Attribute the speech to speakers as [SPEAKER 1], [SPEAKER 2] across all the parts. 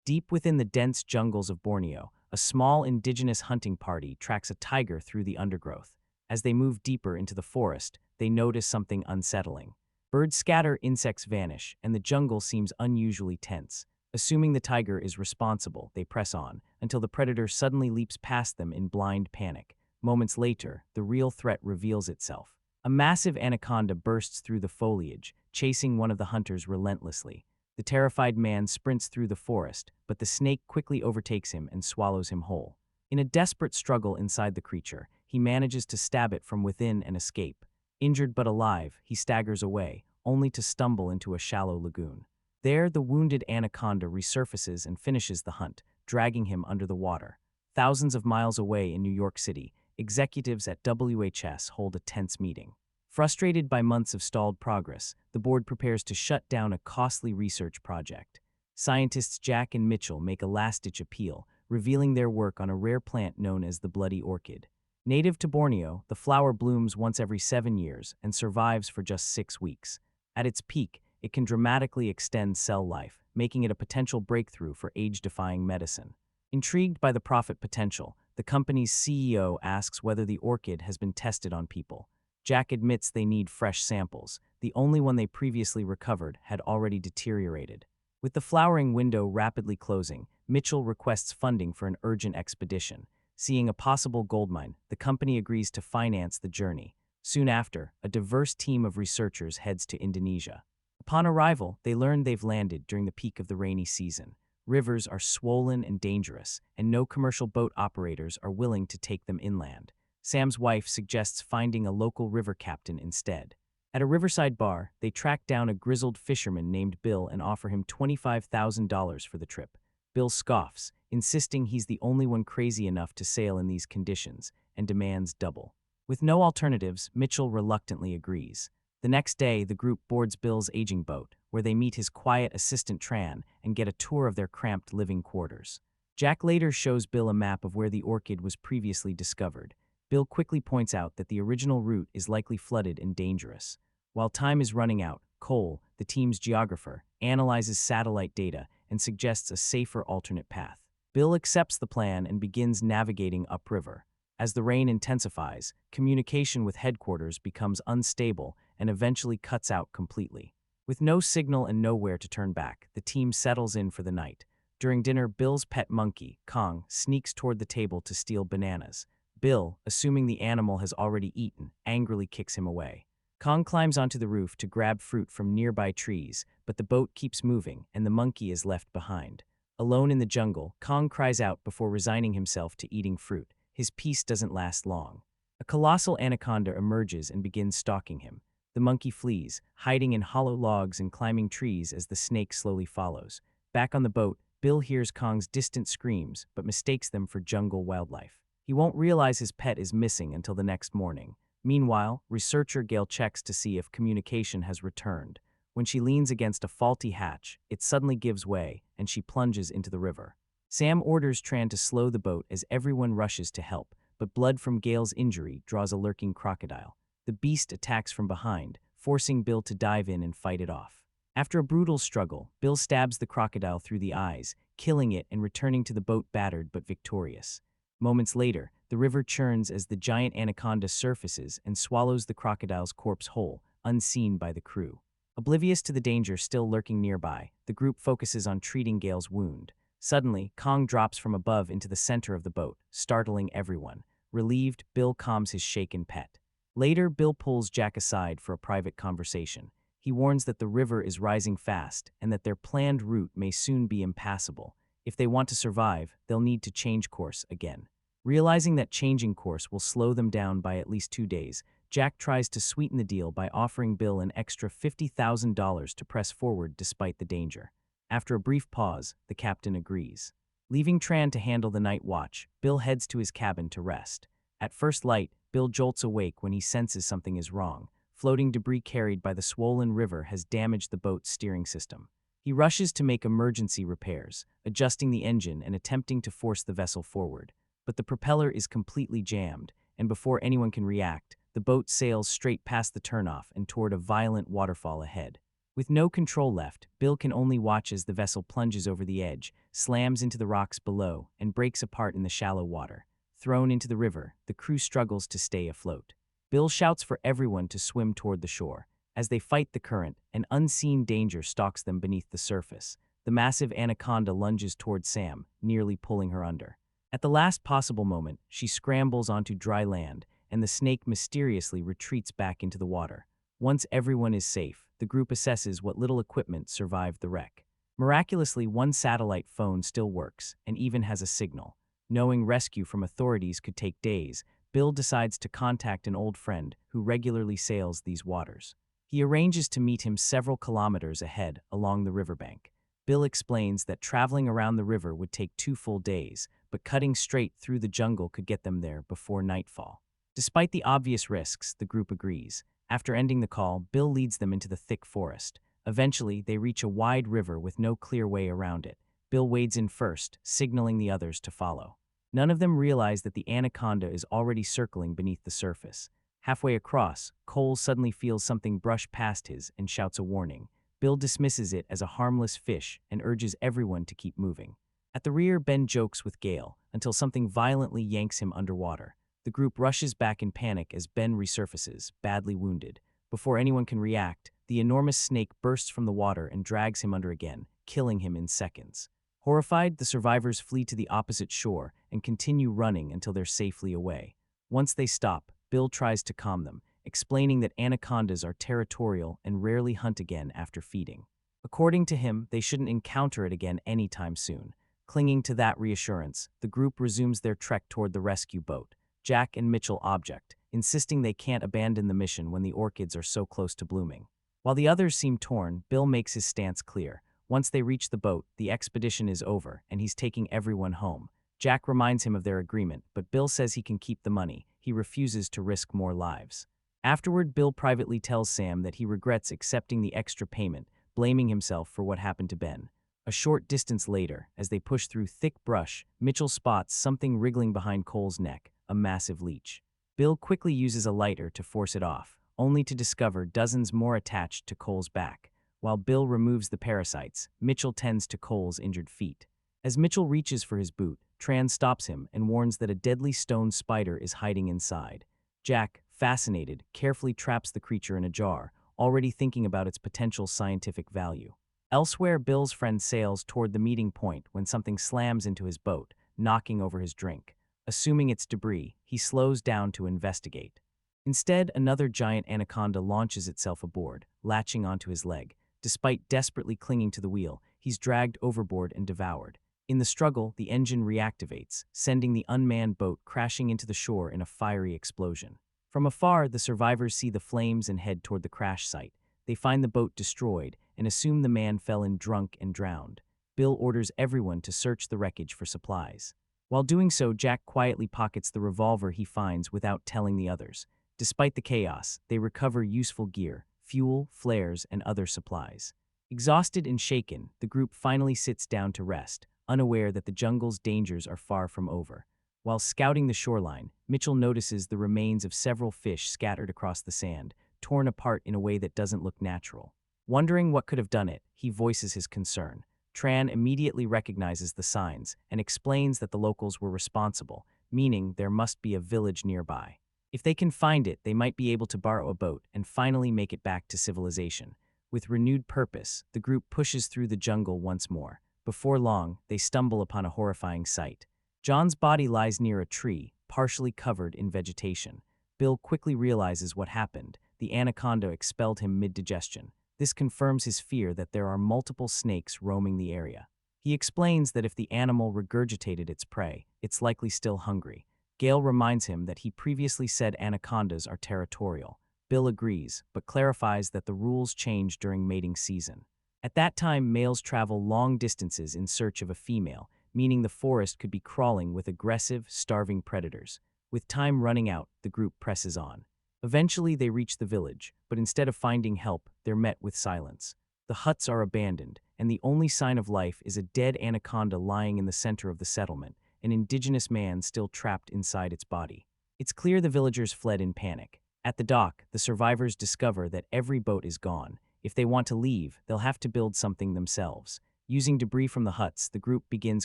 [SPEAKER 1] Deep within the dense jungles of Borneo, a small indigenous hunting party tracks a tiger through the undergrowth. As they move deeper into the forest, they notice something unsettling. Birds scatter, insects vanish, and the jungle seems unusually tense. Assuming the tiger is responsible, they press on, until the predator suddenly leaps past them in blind panic. Moments later, the real threat reveals itself. A massive anaconda bursts through the foliage, chasing one of the hunters relentlessly. The terrified man sprints through the forest, but the snake quickly overtakes him and swallows him whole. In a desperate struggle inside the creature, he manages to stab it from within and escape. Injured but alive, he staggers away, only to stumble into a shallow lagoon. There, the wounded anaconda resurfaces and finishes the hunt, dragging him under the water. Thousands of miles away in New York City, executives at WHS hold a tense meeting. Frustrated by months of stalled progress, the board prepares to shut down a costly research project. Scientists Jack and Mitchell make a last-ditch appeal, revealing their work on a rare plant known as the bloody orchid. Native to Borneo, the flower blooms once every 7 years and survives for just 6 weeks. At its peak, it can dramatically extend cell life, making it a potential breakthrough for age-defying medicine. Intrigued by the profit potential, the company's CEO asks whether the orchid has been tested on people. Jack admits they need fresh samples. The only one they previously recovered had already deteriorated. With the flowering window rapidly closing, Mitchell requests funding for an urgent expedition. Seeing a possible goldmine, the company agrees to finance the journey. Soon after, a diverse team of researchers heads to Indonesia. Upon arrival, they learn they've landed during the peak of the rainy season. Rivers are swollen and dangerous, and no commercial boat operators are willing to take them inland. Sam's wife suggests finding a local river captain instead. At a riverside bar, they track down a grizzled fisherman named Bill and offer him $25,000 for the trip. Bill scoffs, insisting he's the only one crazy enough to sail in these conditions, and demands double. With no alternatives, Mitchell reluctantly agrees. The next day, the group boards Bill's aging boat, where they meet his quiet assistant Tran and get a tour of their cramped living quarters. Jack later shows Bill a map of where the orchid was previously discovered. Bill quickly points out that the original route is likely flooded and dangerous. While time is running out, Cole, the team's geographer, analyzes satellite data and suggests a safer alternate path. Bill accepts the plan and begins navigating upriver. As the rain intensifies, communication with headquarters becomes unstable and eventually cuts out completely. With no signal and nowhere to turn back, the team settles in for the night. During dinner, Bill's pet monkey, Kong, sneaks toward the table to steal bananas. Bill, assuming the animal has already eaten, angrily kicks him away. Kong climbs onto the roof to grab fruit from nearby trees, but the boat keeps moving and the monkey is left behind. Alone in the jungle, Kong cries out before resigning himself to eating fruit. His peace doesn't last long. A colossal anaconda emerges and begins stalking him. The monkey flees, hiding in hollow logs and climbing trees as the snake slowly follows. Back on the boat, Bill hears Kong's distant screams, but mistakes them for jungle wildlife. He won't realize his pet is missing until the next morning. Meanwhile, researcher Gail checks to see if communication has returned. When she leans against a faulty hatch, it suddenly gives way, and she plunges into the river. Sam orders Tran to slow the boat as everyone rushes to help, but blood from Gail's injury draws a lurking crocodile. The beast attacks from behind, forcing Bill to dive in and fight it off. After a brutal struggle, Bill stabs the crocodile through the eyes, killing it and returning to the boat battered but victorious. Moments later, the river churns as the giant anaconda surfaces and swallows the crocodile's corpse whole, unseen by the crew. Oblivious to the danger still lurking nearby, the group focuses on treating Gail's wound. Suddenly, Kong drops from above into the center of the boat, startling everyone. Relieved, Bill calms his shaken pet. Later, Bill pulls Jack aside for a private conversation. He warns that the river is rising fast and that their planned route may soon be impassable. If they want to survive, they'll need to change course again. Realizing that changing course will slow them down by at least 2 days, Jack tries to sweeten the deal by offering Bill an extra $50,000 to press forward despite the danger. After a brief pause, the captain agrees. Leaving Tran to handle the night watch, Bill heads to his cabin to rest. At first light, Bill jolts awake when he senses something is wrong. Floating debris carried by the swollen river has damaged the boat's steering system. He rushes to make emergency repairs, adjusting the engine and attempting to force the vessel forward. But the propeller is completely jammed, and before anyone can react, the boat sails straight past the turnoff and toward a violent waterfall ahead. With no control left, Bill can only watch as the vessel plunges over the edge, slams into the rocks below, and breaks apart in the shallow water. Thrown into the river, the crew struggles to stay afloat. Bill shouts for everyone to swim toward the shore. As they fight the current, an unseen danger stalks them beneath the surface. The massive Anaconda lunges toward Sam, nearly pulling her under. At the last possible moment, she scrambles onto dry land, and the snake mysteriously retreats back into the water. Once everyone is safe, the group assesses what little equipment survived the wreck. Miraculously, one satellite phone still works, and even has a signal. Knowing rescue from authorities could take days, Bill decides to contact an old friend who regularly sails these waters. He arranges to meet him several kilometers ahead along the riverbank. Bill explains that traveling around the river would take 2 full days, but cutting straight through the jungle could get them there before nightfall. Despite the obvious risks, the group agrees. After ending the call, Bill leads them into the thick forest. Eventually, they reach a wide river with no clear way around it. Bill wades in first, signaling the others to follow. None of them realize that the Anaconda is already circling beneath the surface. Halfway across, Cole suddenly feels something brush past his and shouts a warning. Bill dismisses it as a harmless fish and urges everyone to keep moving. At the rear, Ben jokes with Gale until something violently yanks him underwater. The group rushes back in panic as Ben resurfaces, badly wounded. Before anyone can react, the enormous snake bursts from the water and drags him under again, killing him in seconds. Horrified, the survivors flee to the opposite shore and continue running until they're safely away. Once they stop, Bill tries to calm them, explaining that anacondas are territorial and rarely hunt again after feeding. According to him, they shouldn't encounter it again anytime soon. Clinging to that reassurance, the group resumes their trek toward the rescue boat. Jack and Mitchell object, insisting they can't abandon the mission when the orchids are so close to blooming. While the others seem torn, Bill makes his stance clear. Once they reach the boat, the expedition is over, and he's taking everyone home. Jack reminds him of their agreement, but Bill says he can keep the money. He refuses to risk more lives. Afterward, Bill privately tells Sam that he regrets accepting the extra payment, blaming himself for what happened to Ben. A short distance later, as they push through thick brush, Mitchell spots something wriggling behind Cole's neck, a massive leech. Bill quickly uses a lighter to force it off, only to discover dozens more attached to Cole's back. While Bill removes the parasites, Mitchell tends to Cole's injured feet. As Mitchell reaches for his boot, Tran stops him and warns that a deadly stone spider is hiding inside. Jack, fascinated, carefully traps the creature in a jar, already thinking about its potential scientific value. Elsewhere, Bill's friend sails toward the meeting point when something slams into his boat, knocking over his drink. Assuming it's debris, he slows down to investigate. Instead, another giant anaconda launches itself aboard, latching onto his leg. Despite desperately clinging to the wheel, he's dragged overboard and devoured. In the struggle, the engine reactivates, sending the unmanned boat crashing into the shore in a fiery explosion. From afar, the survivors see the flames and head toward the crash site. They find the boat destroyed and assume the man fell in drunk and drowned. Bill orders everyone to search the wreckage for supplies. While doing so, Jack quietly pockets the revolver he finds without telling the others. Despite the chaos, they recover useful gear, fuel, flares, and other supplies. Exhausted and shaken, the group finally sits down to rest, unaware that the jungle's dangers are far from over. While scouting the shoreline, Mitchell notices the remains of several fish scattered across the sand, torn apart in a way that doesn't look natural. Wondering what could have done it, he voices his concern. Tran immediately recognizes the signs and explains that the locals were responsible, meaning there must be a village nearby. If they can find it, they might be able to borrow a boat and finally make it back to civilization. With renewed purpose, the group pushes through the jungle once more. Before long, they stumble upon a horrifying sight. John's body lies near a tree, partially covered in vegetation. Bill quickly realizes what happened. The anaconda expelled him mid-digestion. This confirms his fear that there are multiple snakes roaming the area. He explains that if the animal regurgitated its prey, it's likely still hungry. Gale reminds him that he previously said anacondas are territorial. Bill agrees, but clarifies that the rules change during mating season. At that time, males travel long distances in search of a female, meaning the forest could be crawling with aggressive, starving predators. With time running out, the group presses on. Eventually, they reach the village, but instead of finding help, they're met with silence. The huts are abandoned, and the only sign of life is a dead anaconda lying in the center of the settlement, an indigenous man still trapped inside its body. It's clear the villagers fled in panic. At the dock, the survivors discover that every boat is gone. If they want to leave, they'll have to build something themselves. Using debris from the huts, the group begins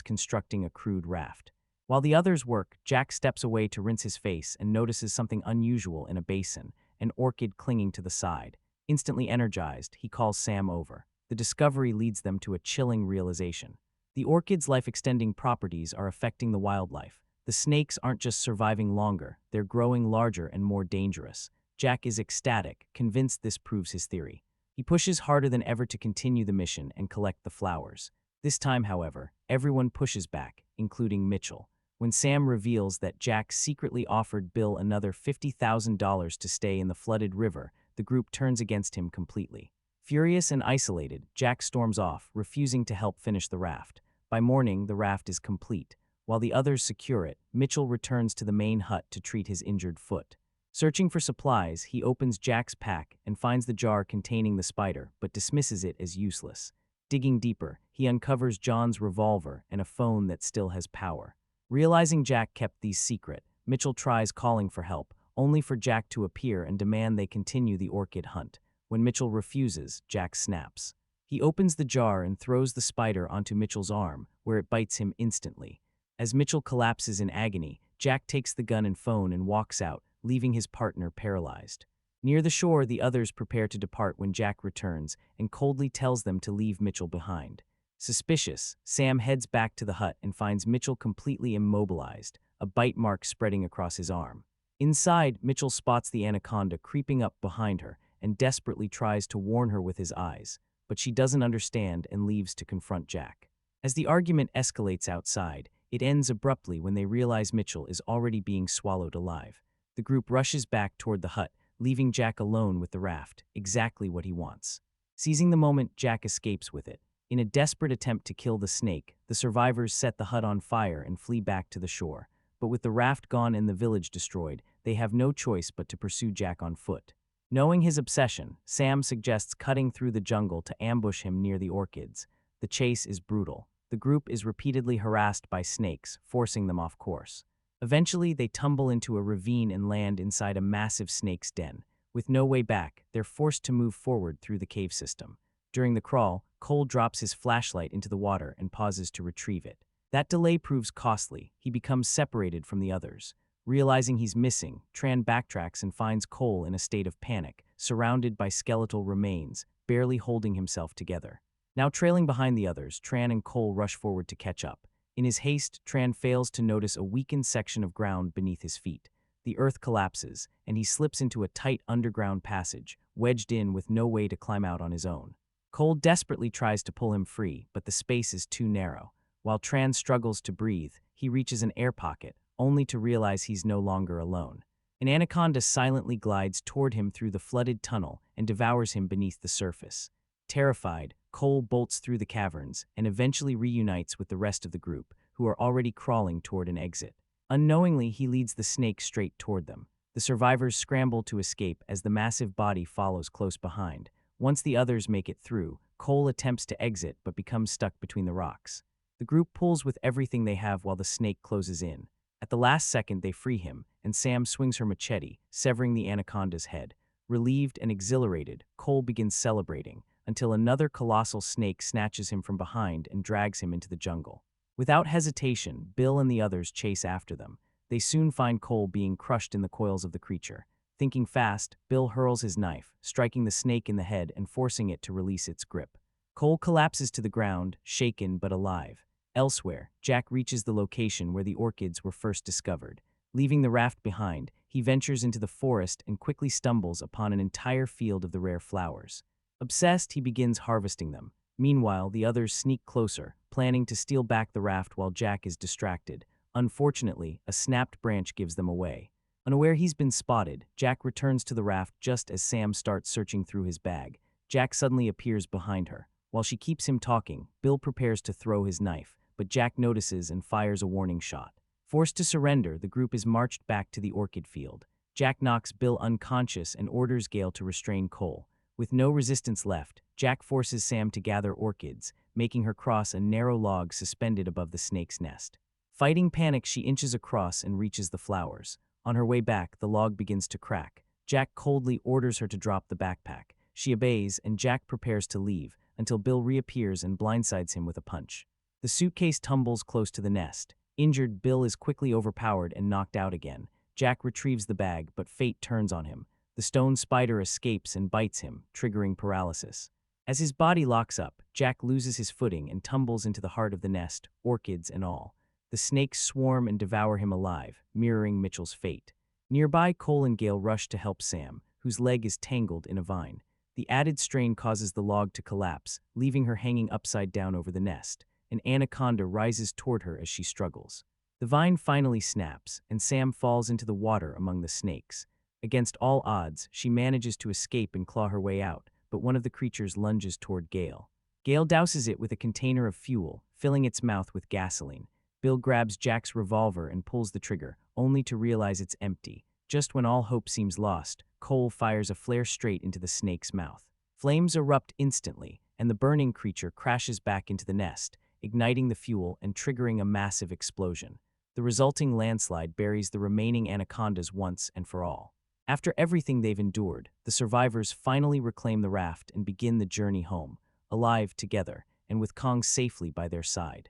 [SPEAKER 1] constructing a crude raft. While the others work, Jack steps away to rinse his face and notices something unusual in a basin, an orchid clinging to the side. Instantly energized, he calls Sam over. The discovery leads them to a chilling realization. The orchid's life-extending properties are affecting the wildlife. The snakes aren't just surviving longer, they're growing larger and more dangerous. Jack is ecstatic, convinced this proves his theory. He pushes harder than ever to continue the mission and collect the flowers. This time, however, everyone pushes back, including Mitchell. When Sam reveals that Jack secretly offered Bill another $50,000 to stay in the flooded river, the group turns against him completely. Furious and isolated, Jack storms off, refusing to help finish the raft. By morning, the raft is complete. While the others secure it, Mitchell returns to the main hut to treat his injured foot. Searching for supplies, he opens Jack's pack and finds the jar containing the spider, but dismisses it as useless. Digging deeper, he uncovers John's revolver and a phone that still has power. Realizing Jack kept these secret, Mitchell tries calling for help, only for Jack to appear and demand they continue the orchid hunt. When Mitchell refuses, Jack snaps. He opens the jar and throws the spider onto Mitchell's arm, where it bites him instantly. As Mitchell collapses in agony, Jack takes the gun and phone and walks out, leaving his partner paralyzed. Near the shore, the others prepare to depart when Jack returns and coldly tells them to leave Mitchell behind. Suspicious, Sam heads back to the hut and finds Mitchell completely immobilized, a bite mark spreading across his arm. Inside, Mitchell spots the Anaconda creeping up behind her and desperately tries to warn her with his eyes, but she doesn't understand and leaves to confront Jack. As the argument escalates outside, it ends abruptly when they realize Mitchell is already being swallowed alive. The group rushes back toward the hut, leaving Jack alone with the raft, exactly what he wants. Seizing the moment, Jack escapes with it. In a desperate attempt to kill the snake, the survivors set the hut on fire and flee back to the shore. But with the raft gone and the village destroyed, they have no choice but to pursue Jack on foot. Knowing his obsession, Sam suggests cutting through the jungle to ambush him near the orchids. The chase is brutal. The group is repeatedly harassed by snakes, forcing them off course. Eventually, they tumble into a ravine and land inside a massive snake's den. With no way back, they're forced to move forward through the cave system. During the crawl, Cole drops his flashlight into the water and pauses to retrieve it. That delay proves costly. He becomes separated from the others. Realizing he's missing, Tran backtracks and finds Cole in a state of panic, surrounded by skeletal remains, barely holding himself together. Now trailing behind the others, Tran and Cole rush forward to catch up. In his haste, Tran fails to notice a weakened section of ground beneath his feet. The earth collapses, and he slips into a tight underground passage, wedged in with no way to climb out on his own. Cole desperately tries to pull him free, but the space is too narrow. While Tran struggles to breathe, he reaches an air pocket, only to realize he's no longer alone. An anaconda silently glides toward him through the flooded tunnel and devours him beneath the surface. Terrified, Cole bolts through the caverns and eventually reunites with the rest of the group, who are already crawling toward an exit. Unknowingly, he leads the snake straight toward them. The survivors scramble to escape as the massive body follows close behind. Once the others make it through, Cole attempts to exit but becomes stuck between the rocks. The group pulls with everything they have while the snake closes in. At the last second, they free him, and Sam swings her machete, severing the anaconda's head. Relieved and exhilarated, Cole begins celebrating, until another colossal snake snatches him from behind and drags him into the jungle. Without hesitation, Bill and the others chase after them. They soon find Cole being crushed in the coils of the creature. Thinking fast, Bill hurls his knife, striking the snake in the head and forcing it to release its grip. Cole collapses to the ground, shaken but alive. Elsewhere, Jack reaches the location where the orchids were first discovered. Leaving the raft behind, he ventures into the forest and quickly stumbles upon an entire field of the rare flowers. Obsessed, he begins harvesting them. Meanwhile, the others sneak closer, planning to steal back the raft while Jack is distracted. Unfortunately, a snapped branch gives them away. Unaware he's been spotted, Jack returns to the raft just as Sam starts searching through his bag. Jack suddenly appears behind her. While she keeps him talking, Bill prepares to throw his knife, but Jack notices and fires a warning shot. Forced to surrender, the group is marched back to the orchid field. Jack knocks Bill unconscious and orders Gale to restrain Cole. With no resistance left, Jack forces Sam to gather orchids, making her cross a narrow log suspended above the snake's nest. Fighting panic, she inches across and reaches the flowers. On her way back, the log begins to crack. Jack coldly orders her to drop the backpack. She obeys, and Jack prepares to leave, until Bill reappears and blindsides him with a punch. The suitcase tumbles close to the nest. Injured, Bill is quickly overpowered and knocked out again. Jack retrieves the bag, but fate turns on him. The stone spider escapes and bites him, triggering paralysis. As his body locks up, Jack loses his footing and tumbles into the heart of the nest, orchids and all. The snakes swarm and devour him alive, mirroring Mitchell's fate. Nearby, Cole and Gale rush to help Sam, whose leg is tangled in a vine. The added strain causes the log to collapse, leaving her hanging upside down over the nest. An anaconda rises toward her as she struggles. The vine finally snaps, and Sam falls into the water among the snakes. Against all odds, she manages to escape and claw her way out, but one of the creatures lunges toward Gale. Gale douses it with a container of fuel, filling its mouth with gasoline. Bill grabs Jack's revolver and pulls the trigger, only to realize it's empty. Just when all hope seems lost, Cole fires a flare straight into the snake's mouth. Flames erupt instantly, and the burning creature crashes back into the nest, igniting the fuel and triggering a massive explosion. The resulting landslide buries the remaining anacondas once and for all. After everything they've endured, the survivors finally reclaim the raft and begin the journey home, alive together, and with Kong safely by their side.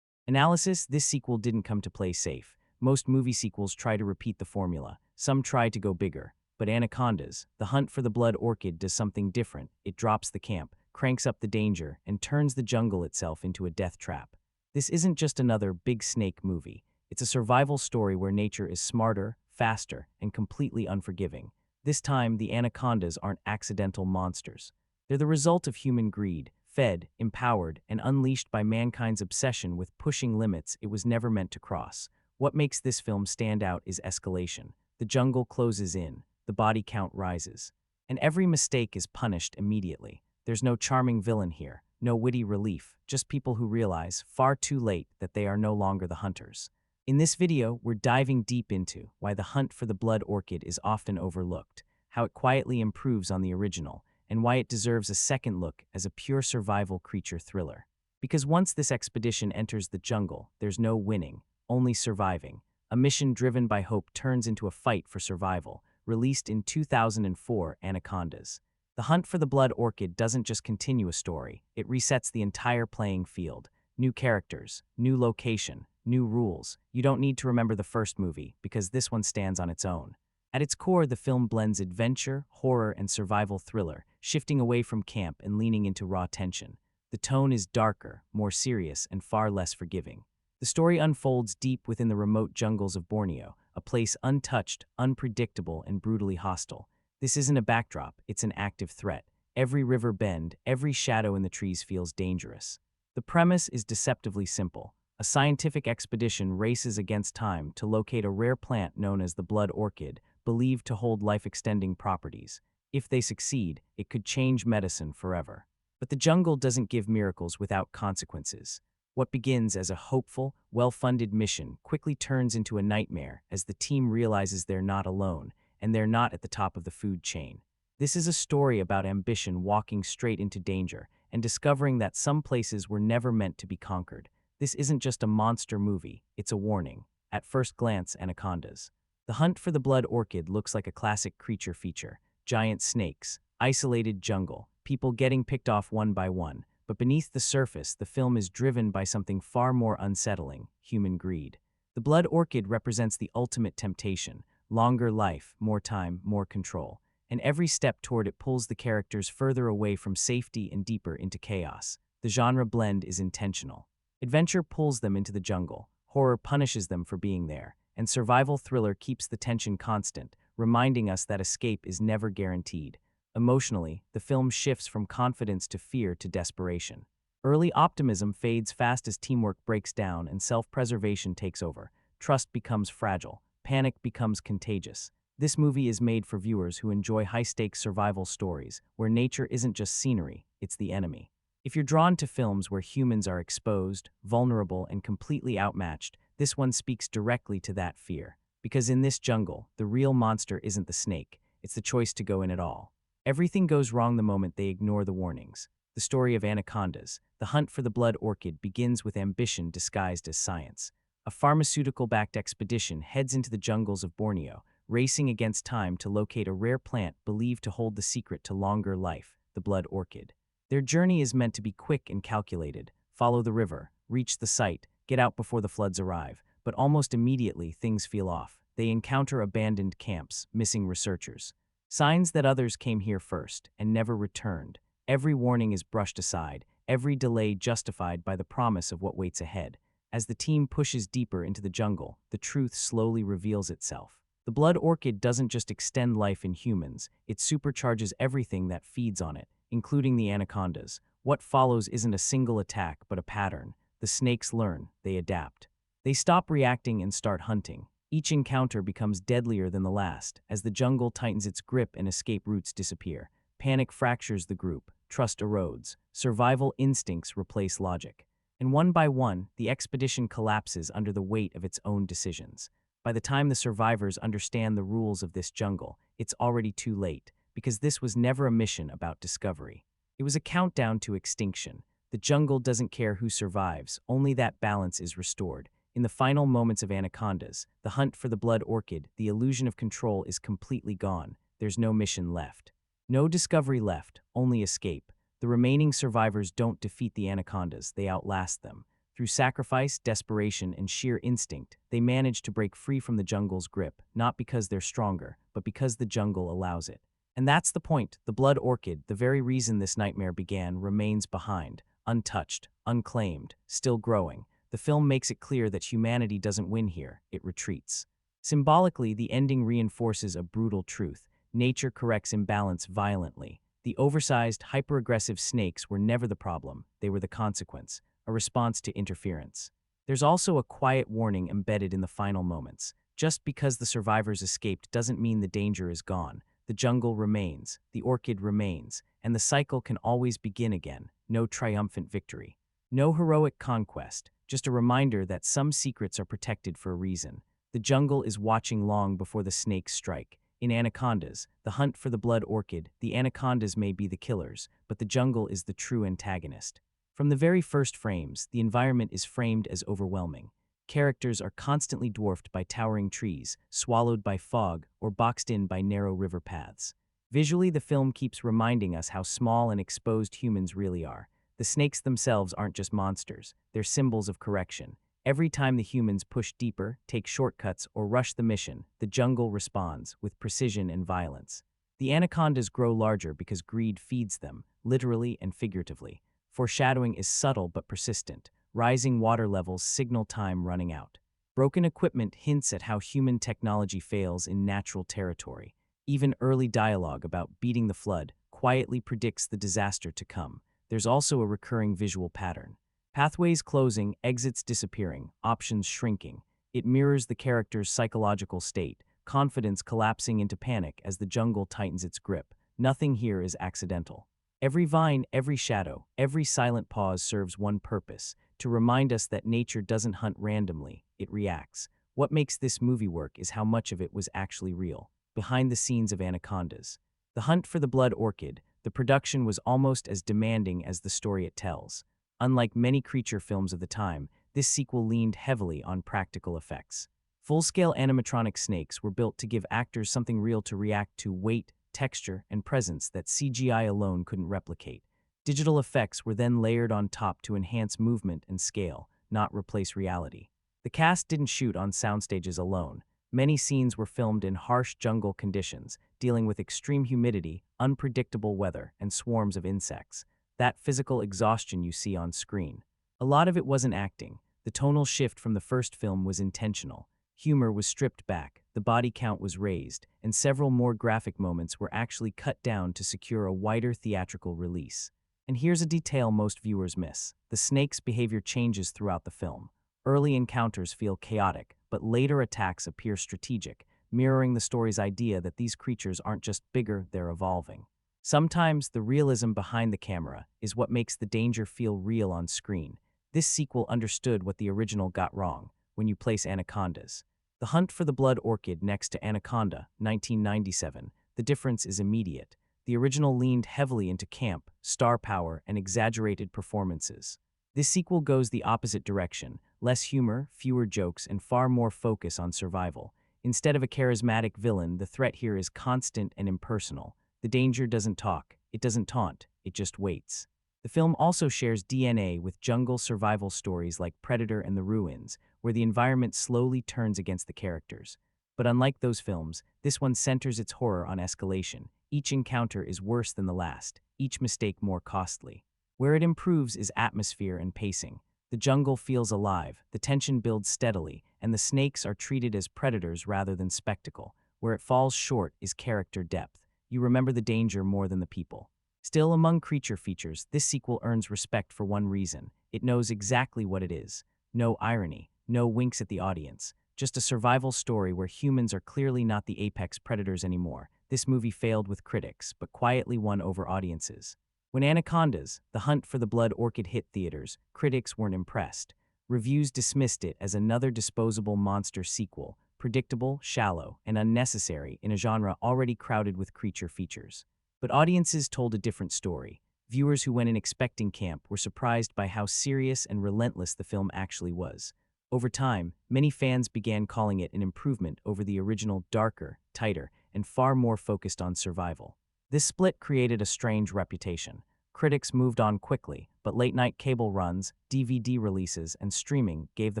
[SPEAKER 1] Analysis: this sequel didn't come to play safe. Most movie sequels try to repeat the formula. Some try to go bigger. But Anacondas, The Hunt for the Blood Orchid, does something different. It drops the camp, cranks up the danger, and turns the jungle itself into a death trap. This isn't just another big snake movie. It's a survival story where nature is smarter, faster, and completely unforgiving. This time, the anacondas aren't accidental monsters. They're the result of human greed, fed, empowered, and unleashed by mankind's obsession with pushing limits it was never meant to cross. What makes this film stand out is escalation. The jungle closes in, the body count rises, and every mistake is punished immediately. There's no charming villain here, no witty relief, just people who realize, far too late, that they are no longer the hunters. In this video, we're diving deep into why The Hunt for the Blood Orchid is often overlooked, how it quietly improves on the original, and why it deserves a second look as a pure survival creature thriller. Because once this expedition enters the jungle, there's no winning, only surviving. A mission driven by hope turns into a fight for survival. Released in 2004, Anacondas. The Hunt for the Blood Orchid doesn't just continue a story, it resets the entire playing field. New characters, new location, new rules. You don't need to remember the first movie, because this one stands on its own. At its core, the film blends adventure, horror, and survival thriller, shifting away from camp and leaning into raw tension. The tone is darker, more serious, and far less forgiving. The story unfolds deep within the remote jungles of Borneo, a place untouched, unpredictable, and brutally hostile. This isn't a backdrop, it's an active threat. Every river bend, every shadow in the trees feels dangerous. The premise is deceptively simple. A scientific expedition races against time to locate a rare plant known as the blood orchid, believed to hold life-extending properties. If they succeed, it could change medicine forever. But the jungle doesn't give miracles without consequences. What begins as a hopeful, well-funded mission quickly turns into a nightmare as the team realizes they're not alone, and they're not at the top of the food chain. This is a story about ambition walking straight into danger and discovering that some places were never meant to be conquered. This isn't just a monster movie, it's a warning. At first glance, Anacondas. The Hunt for the Blood Orchid looks like a classic creature feature. Giant snakes, isolated jungle, people getting picked off one by one. But beneath the surface, the film is driven by something far more unsettling: human greed. The blood orchid represents the ultimate temptation: longer life, more time, more control. And every step toward it pulls the characters further away from safety and deeper into chaos. The genre blend is intentional. Adventure pulls them into the jungle, horror punishes them for being there, and survival thriller keeps the tension constant, reminding us that escape is never guaranteed. Emotionally, the film shifts from confidence to fear to desperation. Early optimism fades fast as teamwork breaks down and self-preservation takes over. Trust becomes fragile. Panic becomes contagious. This movie is made for viewers who enjoy high-stakes survival stories, where nature isn't just scenery, it's the enemy. If you're drawn to films where humans are exposed, vulnerable, and completely outmatched, this one speaks directly to that fear. Because in this jungle, the real monster isn't the snake, it's the choice to go in at all. Everything goes wrong the moment they ignore the warnings. The story of Anacondas, The Hunt for the Blood Orchid, begins with ambition disguised as science. A pharmaceutical-backed expedition heads into the jungles of Borneo, racing against time to locate a rare plant believed to hold the secret to longer life, the blood orchid. Their journey is meant to be quick and calculated. Follow the river, reach the site, get out before the floods arrive. But almost immediately, things feel off. They encounter abandoned camps, missing researchers. Signs that others came here first and never returned. Every warning is brushed aside, every delay justified by the promise of what waits ahead. As the team pushes deeper into the jungle, the truth slowly reveals itself. The blood orchid doesn't just extend life in humans, it supercharges everything that feeds on it, including the anacondas. What follows isn't a single attack, but a pattern. The snakes learn, they adapt. They stop reacting and start hunting. Each encounter becomes deadlier than the last, as the jungle tightens its grip and escape routes disappear. Panic fractures the group, trust erodes, survival instincts replace logic. And one by one, the expedition collapses under the weight of its own decisions. By the time the survivors understand the rules of this jungle, it's already too late, because this was never a mission about discovery. It was a countdown to extinction. The jungle doesn't care who survives, only that balance is restored. In the final moments of Anacondas, the hunt for the blood orchid, the illusion of control is completely gone. There's no mission left. No discovery left, only escape. The remaining survivors don't defeat the anacondas, they outlast them. Through sacrifice, desperation, and sheer instinct, they manage to break free from the jungle's grip, not because they're stronger, but because the jungle allows it. And that's the point. The blood orchid, the very reason this nightmare began, remains behind, untouched, unclaimed, still growing. The film makes it clear that humanity doesn't win here, it retreats. Symbolically, the ending reinforces a brutal truth. Nature corrects imbalance violently. The oversized, hyper-aggressive snakes were never the problem, they were the consequence, a response to interference. There's also a quiet warning embedded in the final moments. Just because the survivors escaped doesn't mean the danger is gone. The jungle remains, the orchid remains, and the cycle can always begin again. No triumphant victory. No heroic conquest, just a reminder that some secrets are protected for a reason. The jungle is watching long before the snakes strike. In Anacondas, the hunt for the blood orchid, the anacondas may be the killers, but the jungle is the true antagonist. From the very first frames, the environment is framed as overwhelming. Characters are constantly dwarfed by towering trees, swallowed by fog, or boxed in by narrow river paths. Visually, the film keeps reminding us how small and exposed humans really are. The snakes themselves aren't just monsters, they're symbols of correction. Every time the humans push deeper, take shortcuts, or rush the mission, the jungle responds, with precision and violence. The anacondas grow larger because greed feeds them, literally and figuratively. Foreshadowing is subtle but persistent. Rising water levels signal time running out. Broken equipment hints at how human technology fails in natural territory. Even early dialogue about beating the flood quietly predicts the disaster to come. There's also a recurring visual pattern. Pathways closing, exits disappearing, options shrinking. It mirrors the character's psychological state, confidence collapsing into panic as the jungle tightens its grip. Nothing here is accidental. Every vine, every shadow, every silent pause serves one purpose, to remind us that nature doesn't hunt randomly, it reacts. What makes this movie work is how much of it was actually real, behind the scenes of Anacondas. The hunt for the blood orchid, the production was almost as demanding as the story it tells. Unlike many creature films of the time, this sequel leaned heavily on practical effects. Full-scale animatronic snakes were built to give actors something real to react to: weight, texture, and presence that CGI alone couldn't replicate. Digital effects were then layered on top to enhance movement and scale, not replace reality. The cast didn't shoot on soundstages alone. Many scenes were filmed in harsh jungle conditions, dealing with extreme humidity, unpredictable weather, and swarms of insects. That physical exhaustion you see on screen. A lot of it wasn't acting. The tonal shift from the first film was intentional. Humor was stripped back, the body count was raised, and several more graphic moments were actually cut down to secure a wider theatrical release. And here's a detail most viewers miss. The snake's behavior changes throughout the film. Early encounters feel chaotic, but later attacks appear strategic, mirroring the story's idea that these creatures aren't just bigger, they're evolving. Sometimes the realism behind the camera is what makes the danger feel real on screen. This sequel understood what the original got wrong when you place Anacondas. The hunt for the blood orchid next to Anaconda, 1997, the difference is immediate. The original leaned heavily into camp, star power, and exaggerated performances. This sequel goes the opposite direction: less humor, fewer jokes, and far more focus on survival. Instead of a charismatic villain, the threat here is constant and impersonal. The danger doesn't talk, it doesn't taunt, it just waits. The film also shares DNA with jungle survival stories like Predator and the Ruins, where the environment slowly turns against the characters. But unlike those films, this one centers its horror on escalation. Each encounter is worse than the last, each mistake more costly. Where it improves is atmosphere and pacing. The jungle feels alive, the tension builds steadily, and the snakes are treated as predators rather than spectacle. Where it falls short is character depth. You remember the danger more than the people. Still, among creature features, this sequel earns respect for one reason. It knows exactly what it is. No irony, no winks at the audience. Just a survival story where humans are clearly not the apex predators anymore. This movie failed with critics, but quietly won over audiences. When Anacondas, The Hunt for the Blood Orchid hit theaters, critics weren't impressed. Reviews dismissed it as another disposable monster sequel, predictable, shallow, and unnecessary in a genre already crowded with creature features. But audiences told a different story. Viewers who went in expecting camp were surprised by how serious and relentless the film actually was. Over time, many fans began calling it an improvement over the original, darker, tighter, and far more focused on survival. This split created a strange reputation. Critics moved on quickly, but late-night cable runs, DVD releases, and streaming gave the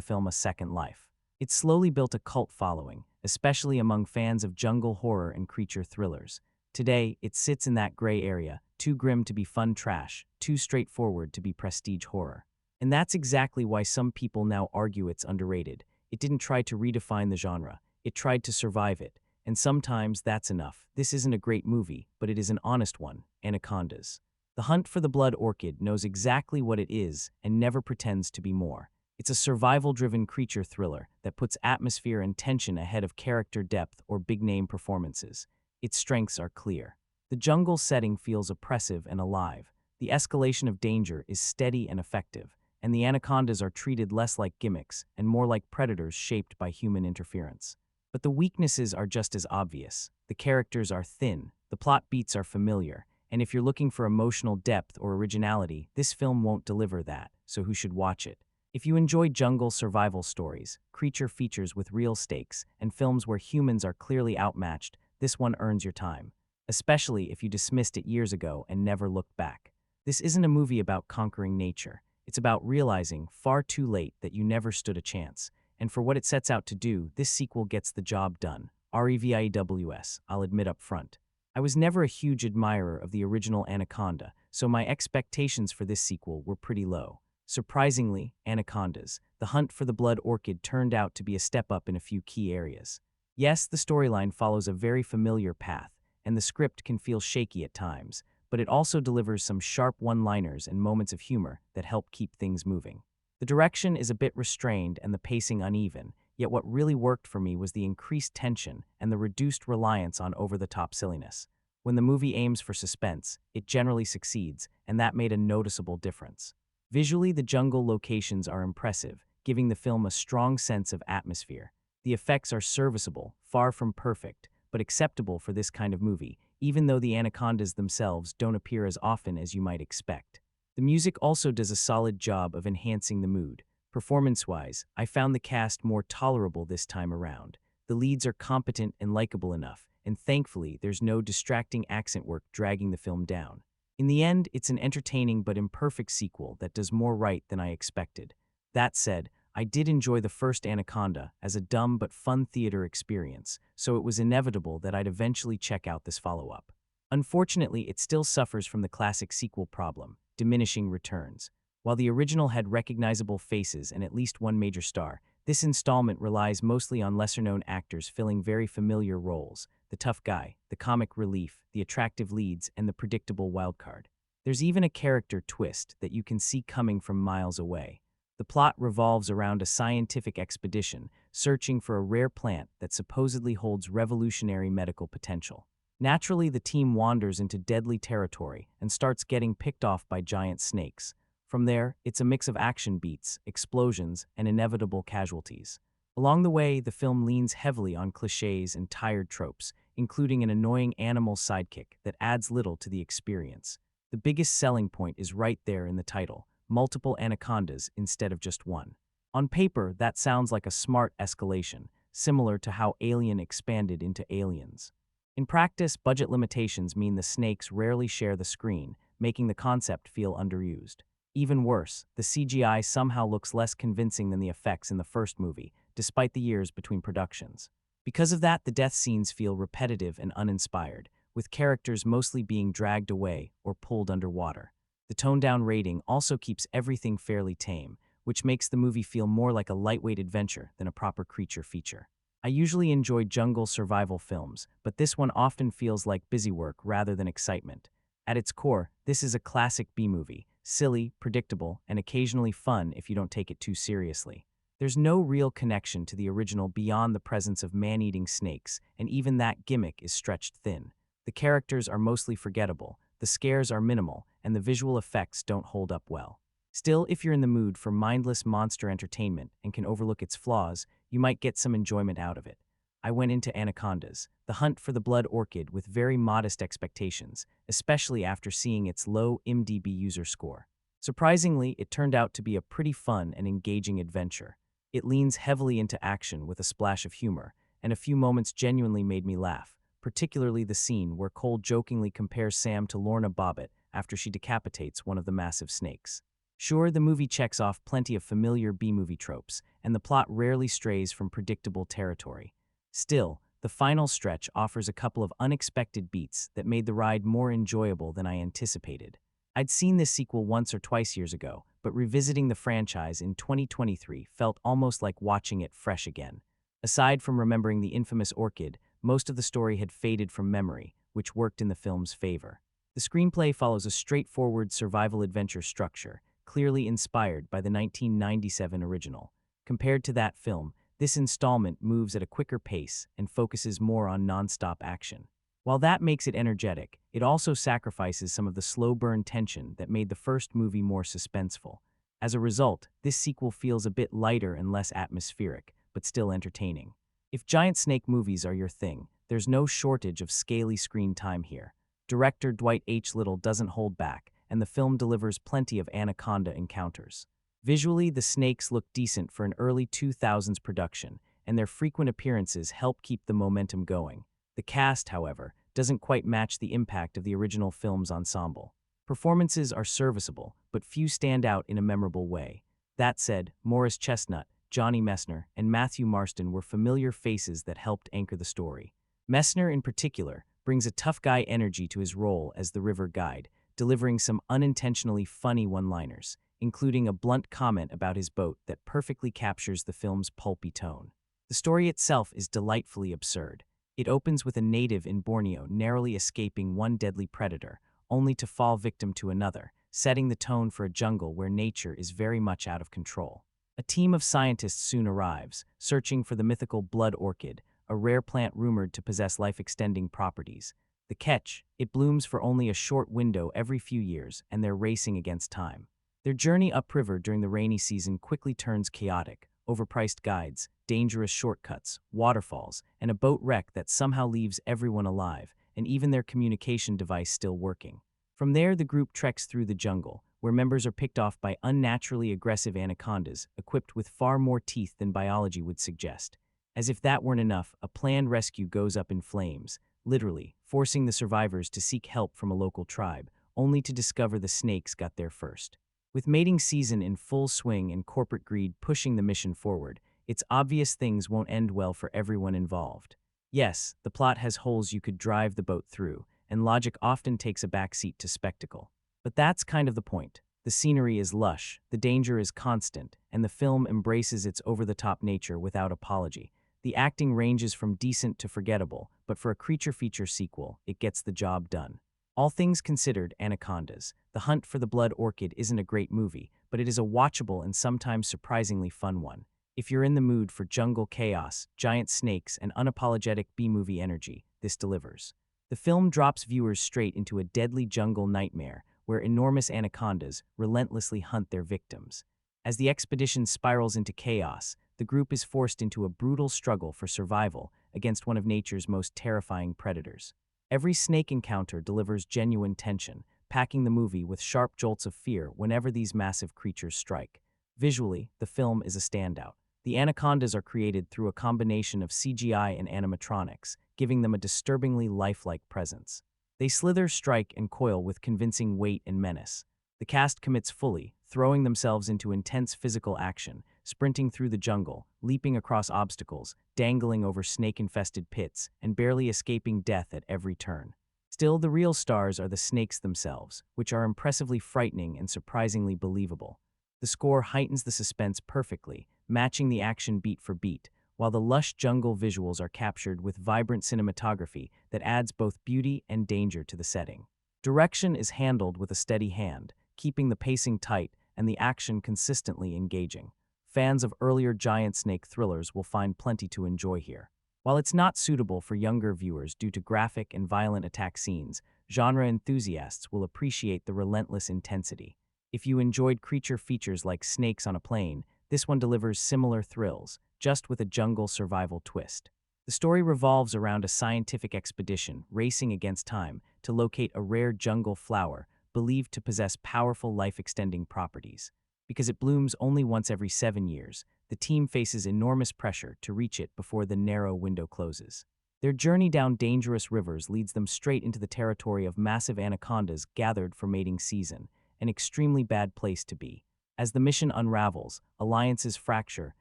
[SPEAKER 1] film a second life. It slowly built a cult following, especially among fans of jungle horror and creature thrillers. Today, it sits in that gray area, too grim to be fun trash, too straightforward to be prestige horror. And that's exactly why some people now argue it's underrated. It didn't try to redefine the genre, it tried to survive it. And sometimes that's enough. This isn't a great movie, but it is an honest one, Anacondas. The Hunt for the Blood Orchid knows exactly what it is and never pretends to be more. It's a survival-driven creature thriller that puts atmosphere and tension ahead of character depth or big-name performances. Its strengths are clear. The jungle setting feels oppressive and alive. The escalation of danger is steady and effective, and the anacondas are treated less like gimmicks and more like predators shaped by human interference. But the weaknesses are just as obvious. The characters are thin, the plot beats are familiar, and if you're looking for emotional depth or originality, this film won't deliver that, so who should watch it? If you enjoy jungle survival stories, creature features with real stakes, and films where humans are clearly outmatched, this one earns your time, especially if you dismissed it years ago and never looked back. This isn't a movie about conquering nature. It's about realizing, far too late, that you never stood a chance. And for what it sets out to do, this sequel gets the job done. REVIEWS, I'll admit up front. I was never a huge admirer of the original Anaconda, so my expectations for this sequel were pretty low. Surprisingly, Anacondas, The Hunt for the Blood Orchid turned out to be a step up in a few key areas. Yes, the storyline follows a very familiar path, and the script can feel shaky at times, but it also delivers some sharp one-liners and moments of humor that help keep things moving. The direction is a bit restrained and the pacing uneven, yet what really worked for me was the increased tension and the reduced reliance on over-the-top silliness. When the movie aims for suspense, it generally succeeds, and that made a noticeable difference. Visually, the jungle locations are impressive, giving the film a strong sense of atmosphere. The effects are serviceable, far from perfect, but acceptable for this kind of movie, even though the anacondas themselves don't appear as often as you might expect. The music also does a solid job of enhancing the mood. Performance-wise, I found the cast more tolerable this time around. The leads are competent and likable enough, and thankfully there's no distracting accent work dragging the film down. In the end, it's an entertaining but imperfect sequel that does more right than I expected. That said, I did enjoy the first Anaconda as a dumb but fun theater experience, so it was inevitable that I'd eventually check out this follow-up. Unfortunately, it still suffers from the classic sequel problem, diminishing returns. While the original had recognizable faces and at least one major star, this installment relies mostly on lesser-known actors filling very familiar roles: the tough guy, the comic relief, the attractive leads, and the predictable wildcard. There's even a character twist that you can see coming from miles away. The plot revolves around a scientific expedition searching for a rare plant that supposedly holds revolutionary medical potential. Naturally, the team wanders into deadly territory and starts getting picked off by giant snakes. From there, it's a mix of action beats, explosions, and inevitable casualties. Along the way, the film leans heavily on cliches and tired tropes, including an annoying animal sidekick that adds little to the experience. The biggest selling point is right there in the title: multiple anacondas instead of just one. On paper, that sounds like a smart escalation, similar to how Alien expanded into Aliens. In practice, budget limitations mean the snakes rarely share the screen, making the concept feel underused. Even worse, the CGI somehow looks less convincing than the effects in the first movie, despite the years between productions. Because of that, the death scenes feel repetitive and uninspired, with characters mostly being dragged away or pulled underwater. The toned-down rating also keeps everything fairly tame, which makes the movie feel more like a lightweight adventure than a proper creature feature. I usually enjoy jungle survival films, but this one often feels like busywork rather than excitement. At its core, this is a classic B-movie, silly, predictable, and occasionally fun if you don't take it too seriously. There's no real connection to the original beyond the presence of man-eating snakes, and even that gimmick is stretched thin. The characters are mostly forgettable, the scares are minimal, and the visual effects don't hold up well. Still, if you're in the mood for mindless monster entertainment and can overlook its flaws, you might get some enjoyment out of it. I went into Anacondas, the hunt for the blood orchid, with very modest expectations, especially after seeing its low IMDb user score. Surprisingly, it turned out to be a pretty fun and engaging adventure. It leans heavily into action with a splash of humor, and a few moments genuinely made me laugh, particularly the scene where Cole jokingly compares Sam to Lorna Bobbitt after she decapitates one of the massive snakes. Sure, the movie checks off plenty of familiar B-movie tropes, and the plot rarely strays from predictable territory. Still, the final stretch offers a couple of unexpected beats that made the ride more enjoyable than I anticipated. I'd seen this sequel once or twice years ago, but revisiting the franchise in 2023 felt almost like watching it fresh again. Aside from remembering the infamous orchid, most of the story had faded from memory, which worked in the film's favor. The screenplay follows a straightforward survival adventure structure, clearly inspired by the 1997 original. Compared to that film, this installment moves at a quicker pace and focuses more on non-stop action. While that makes it energetic, it also sacrifices some of the slow-burn tension that made the first movie more suspenseful. As a result, this sequel feels a bit lighter and less atmospheric, but still entertaining. If giant snake movies are your thing, there's no shortage of scaly screen time here. Director Dwight H. Little doesn't hold back, and the film delivers plenty of Anaconda encounters. Visually, the snakes look decent for an early 2000s production, and their frequent appearances help keep the momentum going. The cast, however, doesn't quite match the impact of the original film's ensemble. Performances are serviceable, but few stand out in a memorable way. That said, Morris Chestnut, Johnny Messner, and Matthew Marston were familiar faces that helped anchor the story. Messner, in particular, brings a tough guy energy to his role as the river guide, delivering some unintentionally funny one-liners, including a blunt comment about his boat that perfectly captures the film's pulpy tone. The story itself is delightfully absurd. It opens with a native in Borneo narrowly escaping one deadly predator, only to fall victim to another, setting the tone for a jungle where nature is very much out of control. A team of scientists soon arrives, searching for the mythical blood orchid, a rare plant rumored to possess life-extending properties. The catch, it blooms for only a short window every few years, and they're racing against time. Their journey upriver during the rainy season quickly turns chaotic. Overpriced guides, dangerous shortcuts, waterfalls, and a boat wreck that somehow leaves everyone alive, and even their communication device still working. From there, the group treks through the jungle, where members are picked off by unnaturally aggressive anacondas, equipped with far more teeth than biology would suggest. As if that weren't enough, a planned rescue goes up in flames, literally, forcing the survivors to seek help from a local tribe, only to discover the snakes got there first. With mating season in full swing and corporate greed pushing the mission forward, it's obvious things won't end well for everyone involved. Yes, the plot has holes you could drive the boat through, and logic often takes a backseat to spectacle. But that's kind of the point. The scenery is lush, the danger is constant, and the film embraces its over-the-top nature without apology. The acting ranges from decent to forgettable, but for a creature feature sequel, it gets the job done. All things considered, Anacondas, The Hunt for the Blood Orchid isn't a great movie, but it is a watchable and sometimes surprisingly fun one. If you're in the mood for jungle chaos, giant snakes, and unapologetic B-movie energy, this delivers. The film drops viewers straight into a deadly jungle nightmare where enormous anacondas relentlessly hunt their victims. As the expedition spirals into chaos, the group is forced into a brutal struggle for survival against one of nature's most terrifying predators. Every snake encounter delivers genuine tension, packing the movie with sharp jolts of fear whenever these massive creatures strike. Visually, the film is a standout. The anacondas are created through a combination of CGI and animatronics, giving them a disturbingly lifelike presence. They slither, strike, and coil with convincing weight and menace. The cast commits fully, throwing themselves into intense physical action, sprinting through the jungle, leaping across obstacles, dangling over snake-infested pits, and barely escaping death at every turn. Still, the real stars are the snakes themselves, which are impressively frightening and surprisingly believable. The score heightens the suspense perfectly, matching the action beat for beat, while the lush jungle visuals are captured with vibrant cinematography that adds both beauty and danger to the setting. Direction is handled with a steady hand, keeping the pacing tight and the action consistently engaging. Fans of earlier giant snake thrillers will find plenty to enjoy here. While it's not suitable for younger viewers due to graphic and violent attack scenes, genre enthusiasts will appreciate the relentless intensity. If you enjoyed creature features like snakes on a plane, this one delivers similar thrills, just with a jungle survival twist. The story revolves around a scientific expedition racing against time to locate a rare jungle flower believed to possess powerful life-extending properties. Because it blooms only once every 7 years, the team faces enormous pressure to reach it before the narrow window closes. Their journey down dangerous rivers leads them straight into the territory of massive anacondas gathered for mating season, an extremely bad place to be. As the mission unravels, alliances fracture,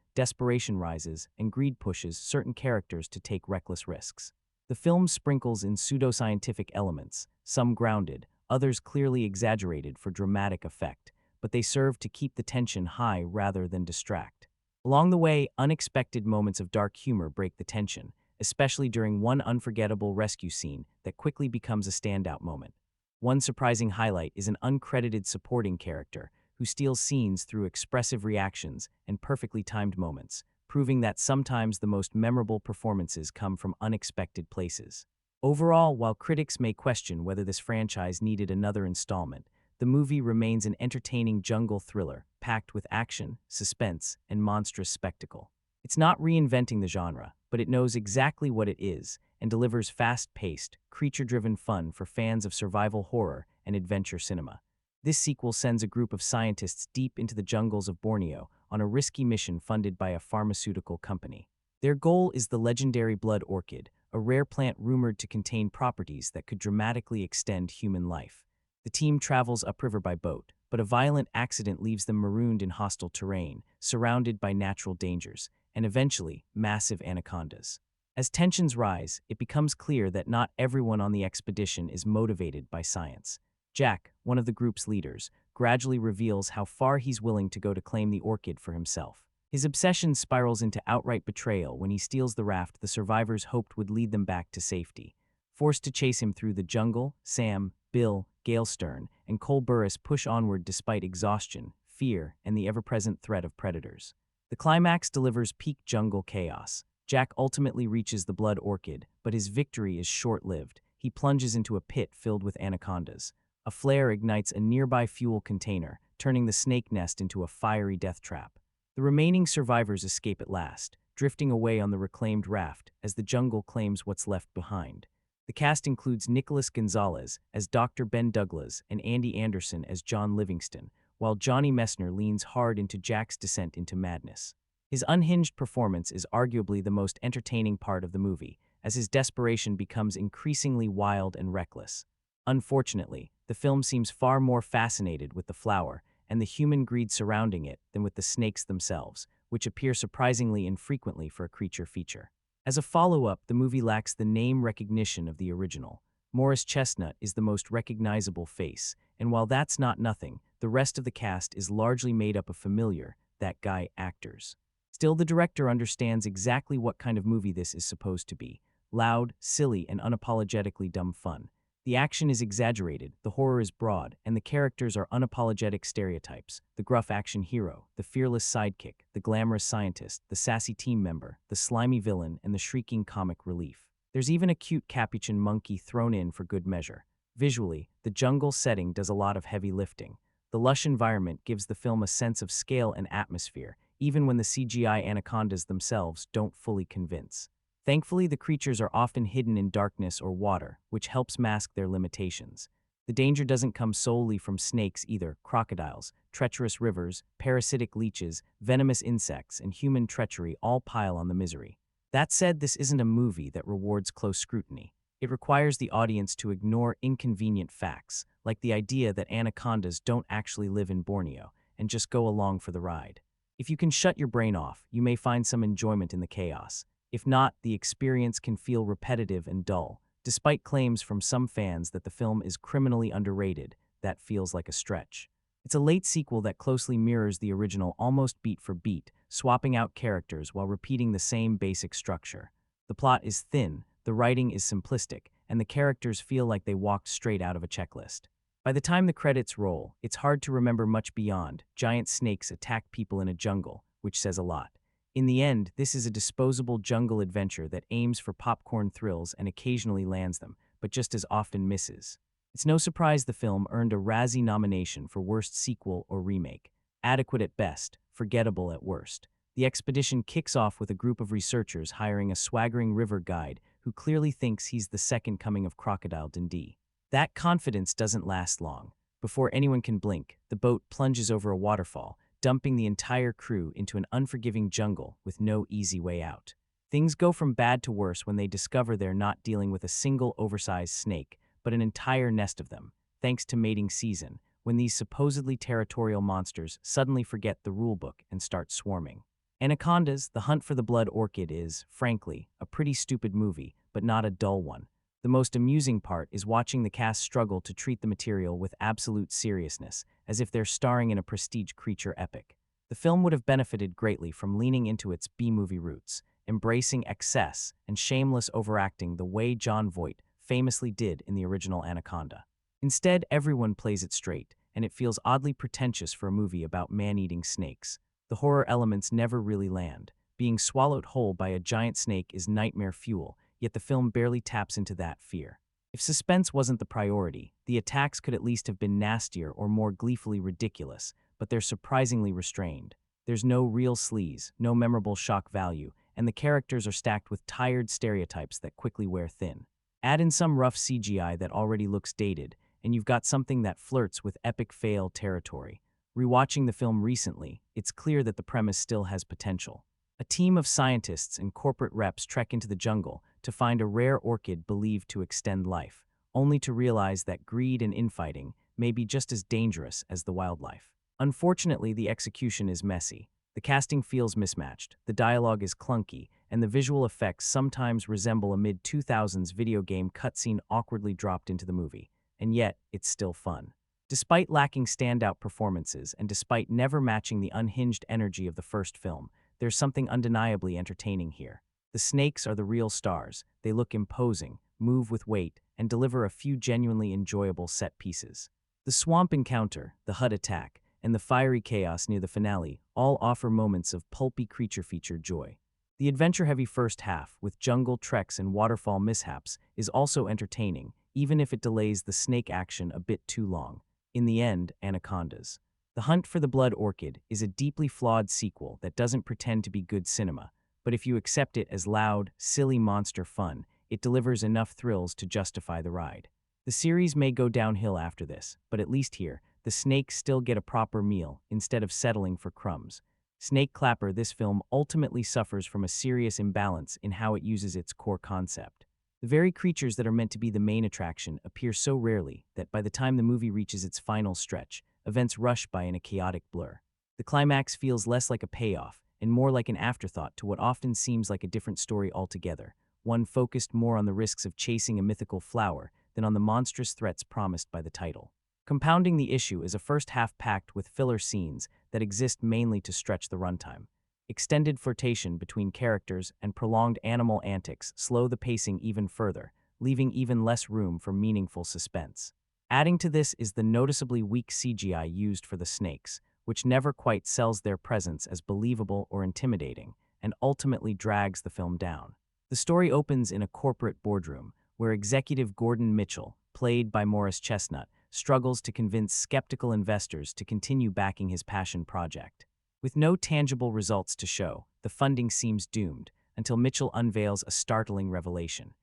[SPEAKER 1] desperation rises, and greed pushes certain characters to take reckless risks. The film sprinkles in pseudoscientific elements, some grounded, others clearly exaggerated for dramatic effect, but they serve to keep the tension high rather than distract. Along the way, unexpected moments of dark humor break the tension, especially during one unforgettable rescue scene that quickly becomes a standout moment. One surprising highlight is an uncredited supporting character who steals scenes through expressive reactions and perfectly timed moments, proving that sometimes the most memorable performances come from unexpected places. Overall, while critics may question whether this franchise needed another installment, the movie remains an entertaining jungle thriller, packed with action, suspense, and monstrous spectacle. It's not reinventing the genre, but it knows exactly what it is and delivers fast-paced, creature-driven fun for fans of survival horror and adventure cinema. This sequel sends a group of scientists deep into the jungles of Borneo on a risky mission funded by a pharmaceutical company. Their goal is the legendary blood orchid, a rare plant rumored to contain properties that could dramatically extend human life. The team travels upriver by boat, but a violent accident leaves them marooned in hostile terrain, surrounded by natural dangers, and eventually, massive anacondas. As tensions rise, it becomes clear that not everyone on the expedition is motivated by science. Jack, one of the group's leaders, gradually reveals how far he's willing to go to claim the orchid for himself. His obsession spirals into outright betrayal when he steals the raft the survivors hoped would lead them back to safety. Forced to chase him through the jungle, Sam, Bill, Gale Stern, and Cole Burris push onward despite exhaustion, fear, and the ever-present threat of predators. The climax delivers peak jungle chaos. Jack ultimately reaches the blood orchid, but his victory is short-lived. He plunges into a pit filled with anacondas. A flare ignites a nearby fuel container, turning the snake nest into a fiery death trap. The remaining survivors escape at last, drifting away on the reclaimed raft as the jungle claims what's left behind. The cast includes Nicholas Gonzalez as Dr. Ben Douglas and Andy Anderson as John Livingston, while Johnny Messner leans hard into Jack's descent into madness. His unhinged performance is arguably the most entertaining part of the movie, as his desperation becomes increasingly wild and reckless. Unfortunately, the film seems far more fascinated with the flower and the human greed surrounding it than with the snakes themselves, which appear surprisingly infrequently for a creature feature. As a follow-up, the movie lacks the name recognition of the original. Morris Chestnut is the most recognizable face, and while that's not nothing, the rest of the cast is largely made up of familiar, that guy actors. Still, the director understands exactly what kind of movie this is supposed to be: loud, silly, and unapologetically dumb fun. The action is exaggerated, the horror is broad, and the characters are unapologetic stereotypes: the gruff action hero, the fearless sidekick, the glamorous scientist, the sassy team member, the slimy villain, and the shrieking comic relief. There's even a cute capuchin monkey thrown in for good measure. Visually, the jungle setting does a lot of heavy lifting. The lush environment gives the film a sense of scale and atmosphere, even when the CGI anacondas themselves don't fully convince. Thankfully, the creatures are often hidden in darkness or water, which helps mask their limitations. The danger doesn't come solely from snakes either. Crocodiles, treacherous rivers, parasitic leeches, venomous insects, and human treachery all pile on the misery. That said, this isn't a movie that rewards close scrutiny. It requires the audience to ignore inconvenient facts, like the idea that anacondas don't actually live in Borneo, and just go along for the ride. If you can shut your brain off, you may find some enjoyment in the chaos. If not, the experience can feel repetitive and dull. Despite claims from some fans that the film is criminally underrated, that feels like a stretch. It's a late sequel that closely mirrors the original almost beat for beat, swapping out characters while repeating the same basic structure. The plot is thin, the writing is simplistic, and the characters feel like they walked straight out of a checklist. By the time the credits roll, it's hard to remember much beyond giant snakes attack people in a jungle, which says a lot. In the end, this is a disposable jungle adventure that aims for popcorn thrills and occasionally lands them, but just as often misses. It's no surprise the film earned a Razzie nomination for Worst Sequel or Remake. Adequate at best, forgettable at worst. The expedition kicks off with a group of researchers hiring a swaggering river guide who clearly thinks he's the second coming of Crocodile Dundee. That confidence doesn't last long. Before anyone can blink, the boat plunges over a waterfall, dumping the entire crew into an unforgiving jungle with no easy way out. Things go from bad to worse when they discover they're not dealing with a single oversized snake, but an entire nest of them, thanks to mating season, when these supposedly territorial monsters suddenly forget the rulebook and start swarming. Anacondas, The Hunt for the Blood Orchid is, frankly, a pretty stupid movie, but not a dull one. The most amusing part is watching the cast struggle to treat the material with absolute seriousness, as if they're starring in a prestige creature epic. The film would have benefited greatly from leaning into its B-movie roots, embracing excess and shameless overacting the way Jon Voight famously did in the original Anaconda. Instead, everyone plays it straight, and it feels oddly pretentious for a movie about man-eating snakes. The horror elements never really land. Being swallowed whole by a giant snake is nightmare fuel, yet the film barely taps into that fear. If suspense wasn't the priority, the attacks could at least have been nastier or more gleefully ridiculous, but they're surprisingly restrained. There's no real sleaze, no memorable shock value, and the characters are stacked with tired stereotypes that quickly wear thin. Add in some rough CGI that already looks dated, and you've got something that flirts with epic fail territory. Rewatching the film recently, it's clear that the premise still has potential. A team of scientists and corporate reps trek into the jungle to find a rare orchid believed to extend life, only to realize that greed and infighting may be just as dangerous as the wildlife. Unfortunately, the execution is messy. The casting feels mismatched, the dialogue is clunky, and the visual effects sometimes resemble a mid-2000s video game cutscene awkwardly dropped into the movie. And yet, it's still fun. Despite lacking standout performances and despite never matching the unhinged energy of the first film, there's something undeniably entertaining here. The snakes are the real stars. They look imposing, move with weight, and deliver a few genuinely enjoyable set pieces. The swamp encounter, the hut attack, and the fiery chaos near the finale all offer moments of pulpy creature feature joy. The adventure-heavy first half, with jungle treks and waterfall mishaps, is also entertaining, even if it delays the snake action a bit too long. In the end, Anacondas. The Hunt for the Blood Orchid is a deeply flawed sequel that doesn't pretend to be good cinema, but if you accept it as loud, silly monster fun, it delivers enough thrills to justify the ride. The series may go downhill after this, but at least here, the snakes still get a proper meal instead of settling for crumbs. Snake Clapper, this film ultimately suffers from a serious imbalance in how it uses its core concept. The very creatures that are meant to be the main attraction appear so rarely that by the time the movie reaches its final stretch, events rush by in a chaotic blur. The climax feels less like a payoff and more like an afterthought to what often seems like a different story altogether, one focused more on the risks of chasing a mythical flower than on the monstrous threats promised by the title. Compounding the issue is a first half packed with filler scenes that exist mainly to stretch the runtime. Extended flirtation between characters and prolonged animal antics slow the pacing even further, leaving even less room for meaningful suspense. Adding to this is the noticeably weak CGI used for the snakes, which never quite sells their presence as believable or intimidating, and ultimately drags the film down. The story opens in a corporate boardroom, where executive Gordon Mitchell, played by Morris Chestnut, struggles to convince skeptical investors to continue backing his passion project. With no tangible results to show, the funding seems doomed, until Mitchell unveils a startling revelation.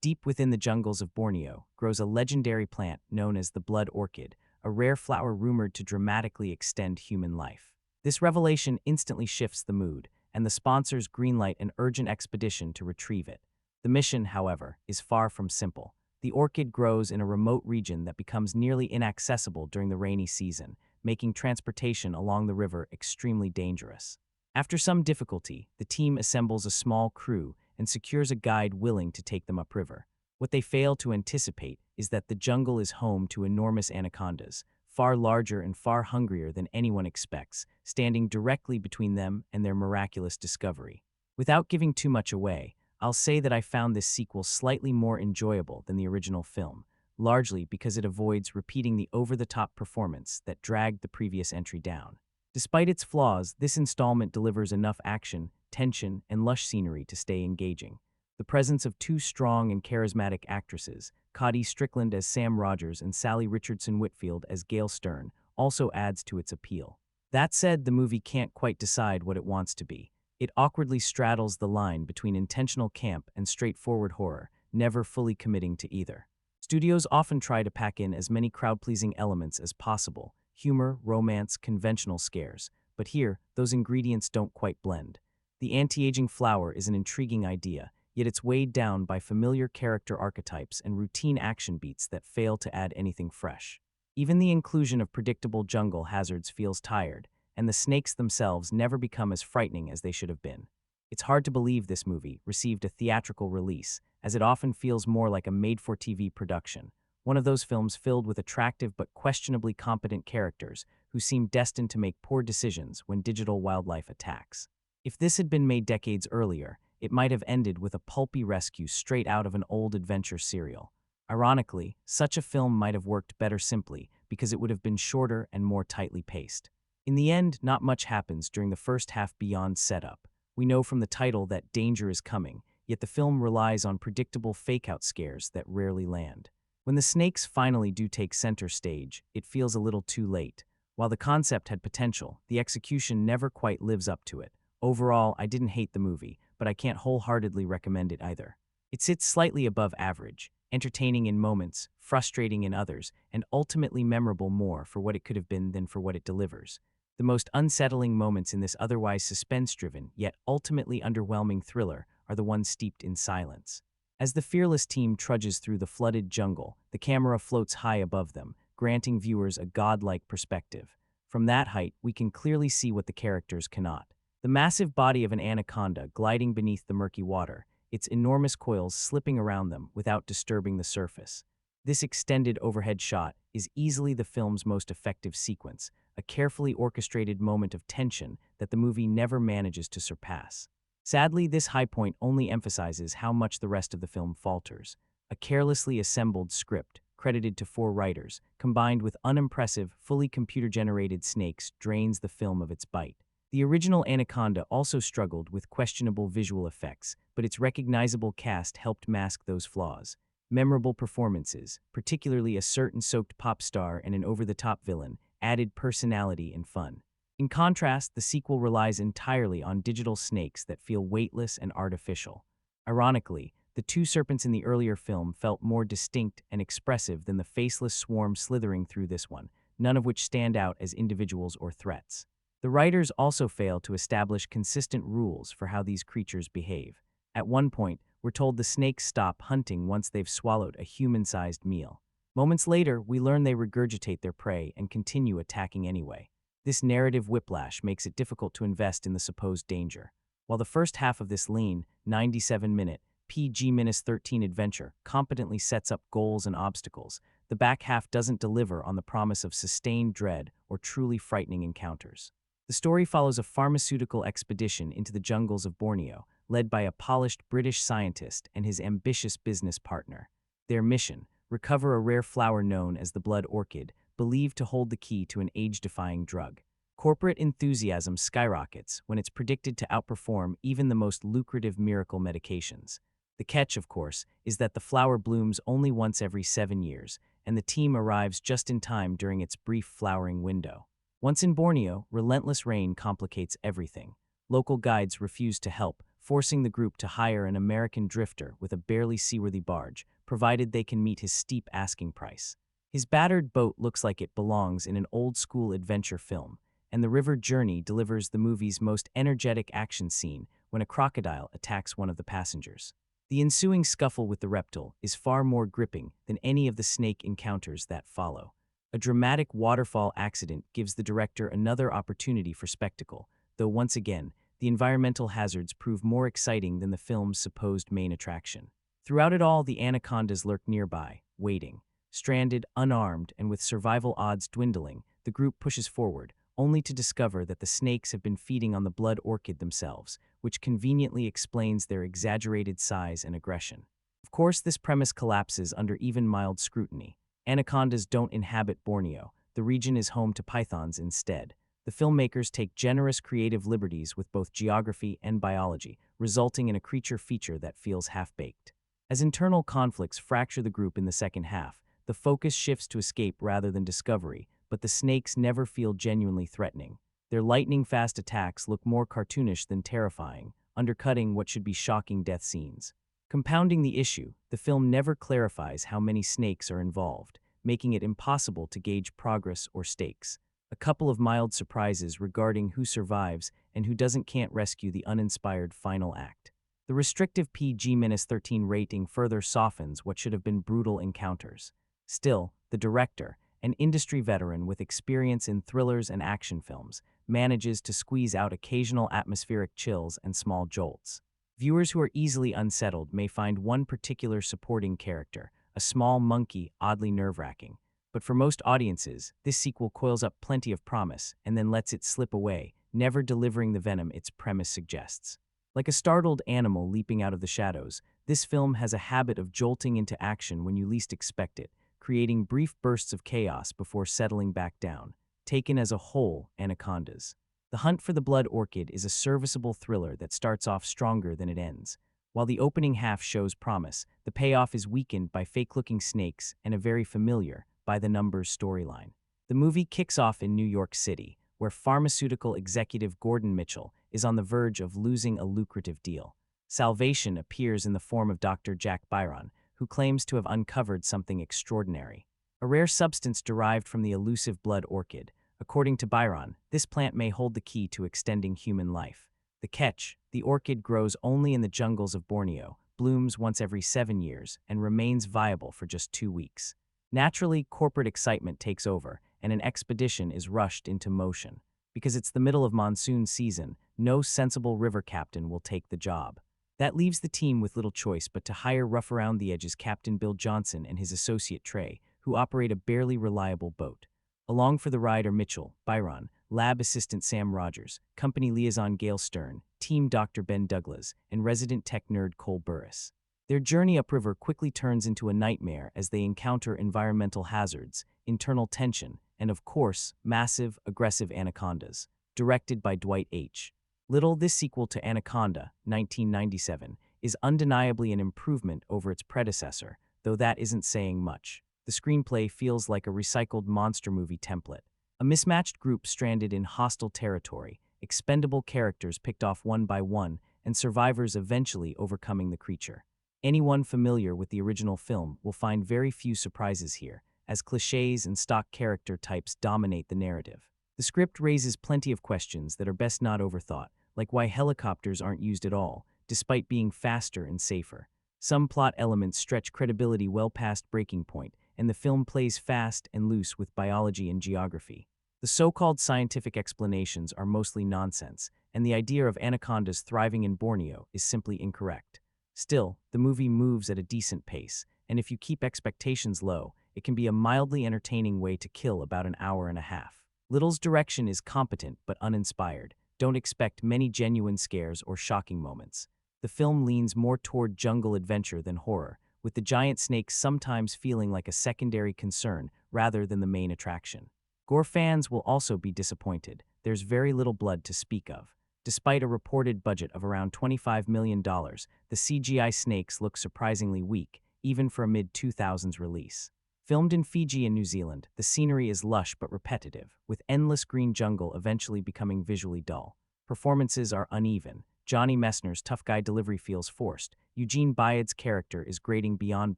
[SPEAKER 1] Deep within the jungles of Borneo grows a legendary plant known as the blood orchid, a rare flower rumored to dramatically extend human life. This revelation instantly shifts the mood, and the sponsors greenlight an urgent expedition to retrieve it. The mission, however, is far from simple. The orchid grows in a remote region that becomes nearly inaccessible during the rainy season, making transportation along the river extremely dangerous. After some difficulty, the team assembles a small crew and secures a guide willing to take them upriver. What they fail to anticipate is that the jungle is home to enormous anacondas, far larger and far hungrier than anyone expects, standing directly between them and their miraculous discovery. Without giving too much away, I'll say that I found this sequel slightly more enjoyable than the original film, largely because it avoids repeating the over-the-top performance that dragged the previous entry down. Despite its flaws, this installment delivers enough action, tension, and lush scenery to stay engaging. The presence of two strong and charismatic actresses, KaDe Strickland as Sam Rogers and Sally Richardson Whitfield as Gail Stern, also adds to its appeal. That said, the movie can't quite decide what it wants to be. It awkwardly straddles the line between intentional camp and straightforward horror, never fully committing to either. Studios often try to pack in as many crowd-pleasing elements as possible: humor, romance, conventional scares. But here, those ingredients don't quite blend. The anti-aging flower is an intriguing idea, yet it's weighed down by familiar character archetypes and routine action beats that fail to add anything fresh. Even the inclusion of predictable jungle hazards feels tired, and the snakes themselves never become as frightening as they should have been. It's hard to believe this movie received a theatrical release, as it often feels more like a made-for-TV production, one of those films filled with attractive but questionably competent characters who seem destined to make poor decisions when digital wildlife attacks. If this had been made decades earlier, it might have ended with a pulpy rescue straight out of an old adventure serial. Ironically, such a film might have worked better simply because it would have been shorter and more tightly paced. In the end, not much happens during the first half beyond setup. We know from the title that danger is coming, yet the film relies on predictable fake-out scares that rarely land. When the snakes finally do take center stage, it feels a little too late. While the concept had potential, the execution never quite lives up to it. Overall, I didn't hate the movie, but I can't wholeheartedly recommend it either. It sits slightly above average, entertaining in moments, frustrating in others, and ultimately memorable more for what it could have been than for what it delivers. The most unsettling moments in this otherwise suspense-driven, yet ultimately underwhelming thriller are the ones steeped in silence. As the fearless team trudges through the flooded jungle, the camera floats high above them, granting viewers a godlike perspective. From that height, we can clearly see what the characters cannot. The massive body of an anaconda gliding beneath the murky water, its enormous coils slipping around them without disturbing the surface. This extended overhead shot is easily the film's most effective sequence, a carefully orchestrated moment of tension that the movie never manages to surpass. Sadly, this high point only emphasizes how much the rest of the film falters. A carelessly assembled script, credited to 4 writers, combined with unimpressive, fully computer-generated snakes, drains the film of its bite. The original Anaconda also struggled with questionable visual effects, but its recognizable cast helped mask those flaws. Memorable performances, particularly a certain soaked pop star and an over-the-top villain, added personality and fun. In contrast, the sequel relies entirely on digital snakes that feel weightless and artificial. Ironically, the 2 serpents in the earlier film felt more distinct and expressive than the faceless swarm slithering through this one, none of which stand out as individuals or threats. The writers also fail to establish consistent rules for how these creatures behave. At one point, we're told the snakes stop hunting once they've swallowed a human-sized meal. Moments later, we learn they regurgitate their prey and continue attacking anyway. This narrative whiplash makes it difficult to invest in the supposed danger. While the first half of this lean, 97-minute, PG-13 adventure competently sets up goals and obstacles, the back half doesn't deliver on the promise of sustained dread or truly frightening encounters. The story follows a pharmaceutical expedition into the jungles of Borneo, led by a polished British scientist and his ambitious business partner. Their mission: recover a rare flower known as the blood orchid, believed to hold the key to an age-defying drug. Corporate enthusiasm skyrockets when it's predicted to outperform even the most lucrative miracle medications. The catch, of course, is that the flower blooms only once every 7 years, and the team arrives just in time during its brief flowering window. Once in Borneo, relentless rain complicates everything. Local guides refuse to help, forcing the group to hire an American drifter with a barely seaworthy barge, provided they can meet his steep asking price. His battered boat looks like it belongs in an old-school adventure film, and the river journey delivers the movie's most energetic action scene when a crocodile attacks one of the passengers. The ensuing scuffle with the reptile is far more gripping than any of the snake encounters that follow. A dramatic waterfall accident gives the director another opportunity for spectacle, though once again, the environmental hazards prove more exciting than the film's supposed main attraction. Throughout it all, the anacondas lurk nearby, waiting. Stranded, unarmed, and with survival odds dwindling, the group pushes forward, only to discover that the snakes have been feeding on the blood orchid themselves, which conveniently explains their exaggerated size and aggression. Of course, this premise collapses under even mild scrutiny. Anacondas don't inhabit Borneo. The region is home to pythons instead. The filmmakers take generous creative liberties with both geography and biology, resulting in a creature feature that feels half-baked. As internal conflicts fracture the group in the second half, the focus shifts to escape rather than discovery, but the snakes never feel genuinely threatening. Their lightning-fast attacks look more cartoonish than terrifying, undercutting what should be shocking death scenes. Compounding the issue, the film never clarifies how many snakes are involved, making it impossible to gauge progress or stakes. A couple of mild surprises regarding who survives and who can't rescue the uninspired final act. The restrictive PG-13 rating further softens what should have been brutal encounters. Still, the director, an industry veteran with experience in thrillers and action films, manages to squeeze out occasional atmospheric chills and small jolts. Viewers who are easily unsettled may find one particular supporting character, a small monkey, oddly nerve-wracking. But for most audiences, this sequel coils up plenty of promise and then lets it slip away, never delivering the venom its premise suggests. Like a startled animal leaping out of the shadows, this film has a habit of jolting into action when you least expect it, creating brief bursts of chaos before settling back down. Taken as a whole, Anacondas. The Hunt for the Blood Orchid is a serviceable thriller that starts off stronger than it ends. While the opening half shows promise, the payoff is weakened by fake-looking snakes and a very familiar, by-the-numbers storyline. The movie kicks off in New York City, where pharmaceutical executive Gordon Mitchell is on the verge of losing a lucrative deal. Salvation appears in the form of Dr. Jack Byron, who claims to have uncovered something extraordinary. A rare substance derived from the elusive blood orchid. According to Byron, this plant may hold the key to extending human life. The catch: the orchid grows only in the jungles of Borneo, blooms once every 7 years, and remains viable for just 2 weeks. Naturally, corporate excitement takes over, and an expedition is rushed into motion. Because it's the middle of monsoon season, no sensible river captain will take the job. That leaves the team with little choice but to hire rough-around-the-edges Captain Bill Johnson and his associate Trey, who operate a barely reliable boat. Along for the ride are Mitchell, Byron, lab assistant Sam Rogers, company liaison Gail Stern, team Dr. Ben Douglas, and resident tech nerd Cole Burris. Their journey upriver quickly turns into a nightmare as they encounter environmental hazards, internal tension, and of course, massive, aggressive anacondas. Directed by Dwight H. Little, this sequel to Anaconda, 1997, is undeniably an improvement over its predecessor, though that isn't saying much. The screenplay feels like a recycled monster movie template. A mismatched group stranded in hostile territory, expendable characters picked off one by one, and survivors eventually overcoming the creature. Anyone familiar with the original film will find very few surprises here, as cliches and stock character types dominate the narrative. The script raises plenty of questions that are best not overthought, like why helicopters aren't used at all, despite being faster and safer. Some plot elements stretch credibility well past breaking point, and the film plays fast and loose with biology and geography. The so-called scientific explanations are mostly nonsense, and the idea of anacondas thriving in Borneo is simply incorrect. Still, the movie moves at a decent pace, and if you keep expectations low, it can be a mildly entertaining way to kill about an hour and a half. Little's direction is competent but uninspired. Don't expect many genuine scares or shocking moments. The film leans more toward jungle adventure than horror, with the giant snakes sometimes feeling like a secondary concern rather than the main attraction. Gore fans will also be disappointed. There's very little blood to speak of. Despite a reported budget of around $25 million, the CGI snakes look surprisingly weak, even for a mid-2000s release. Filmed in Fiji and New Zealand, the scenery is lush but repetitive, with endless green jungle eventually becoming visually dull. Performances are uneven. Johnny Messner's tough guy delivery feels forced. Eugene Baid's character is grating beyond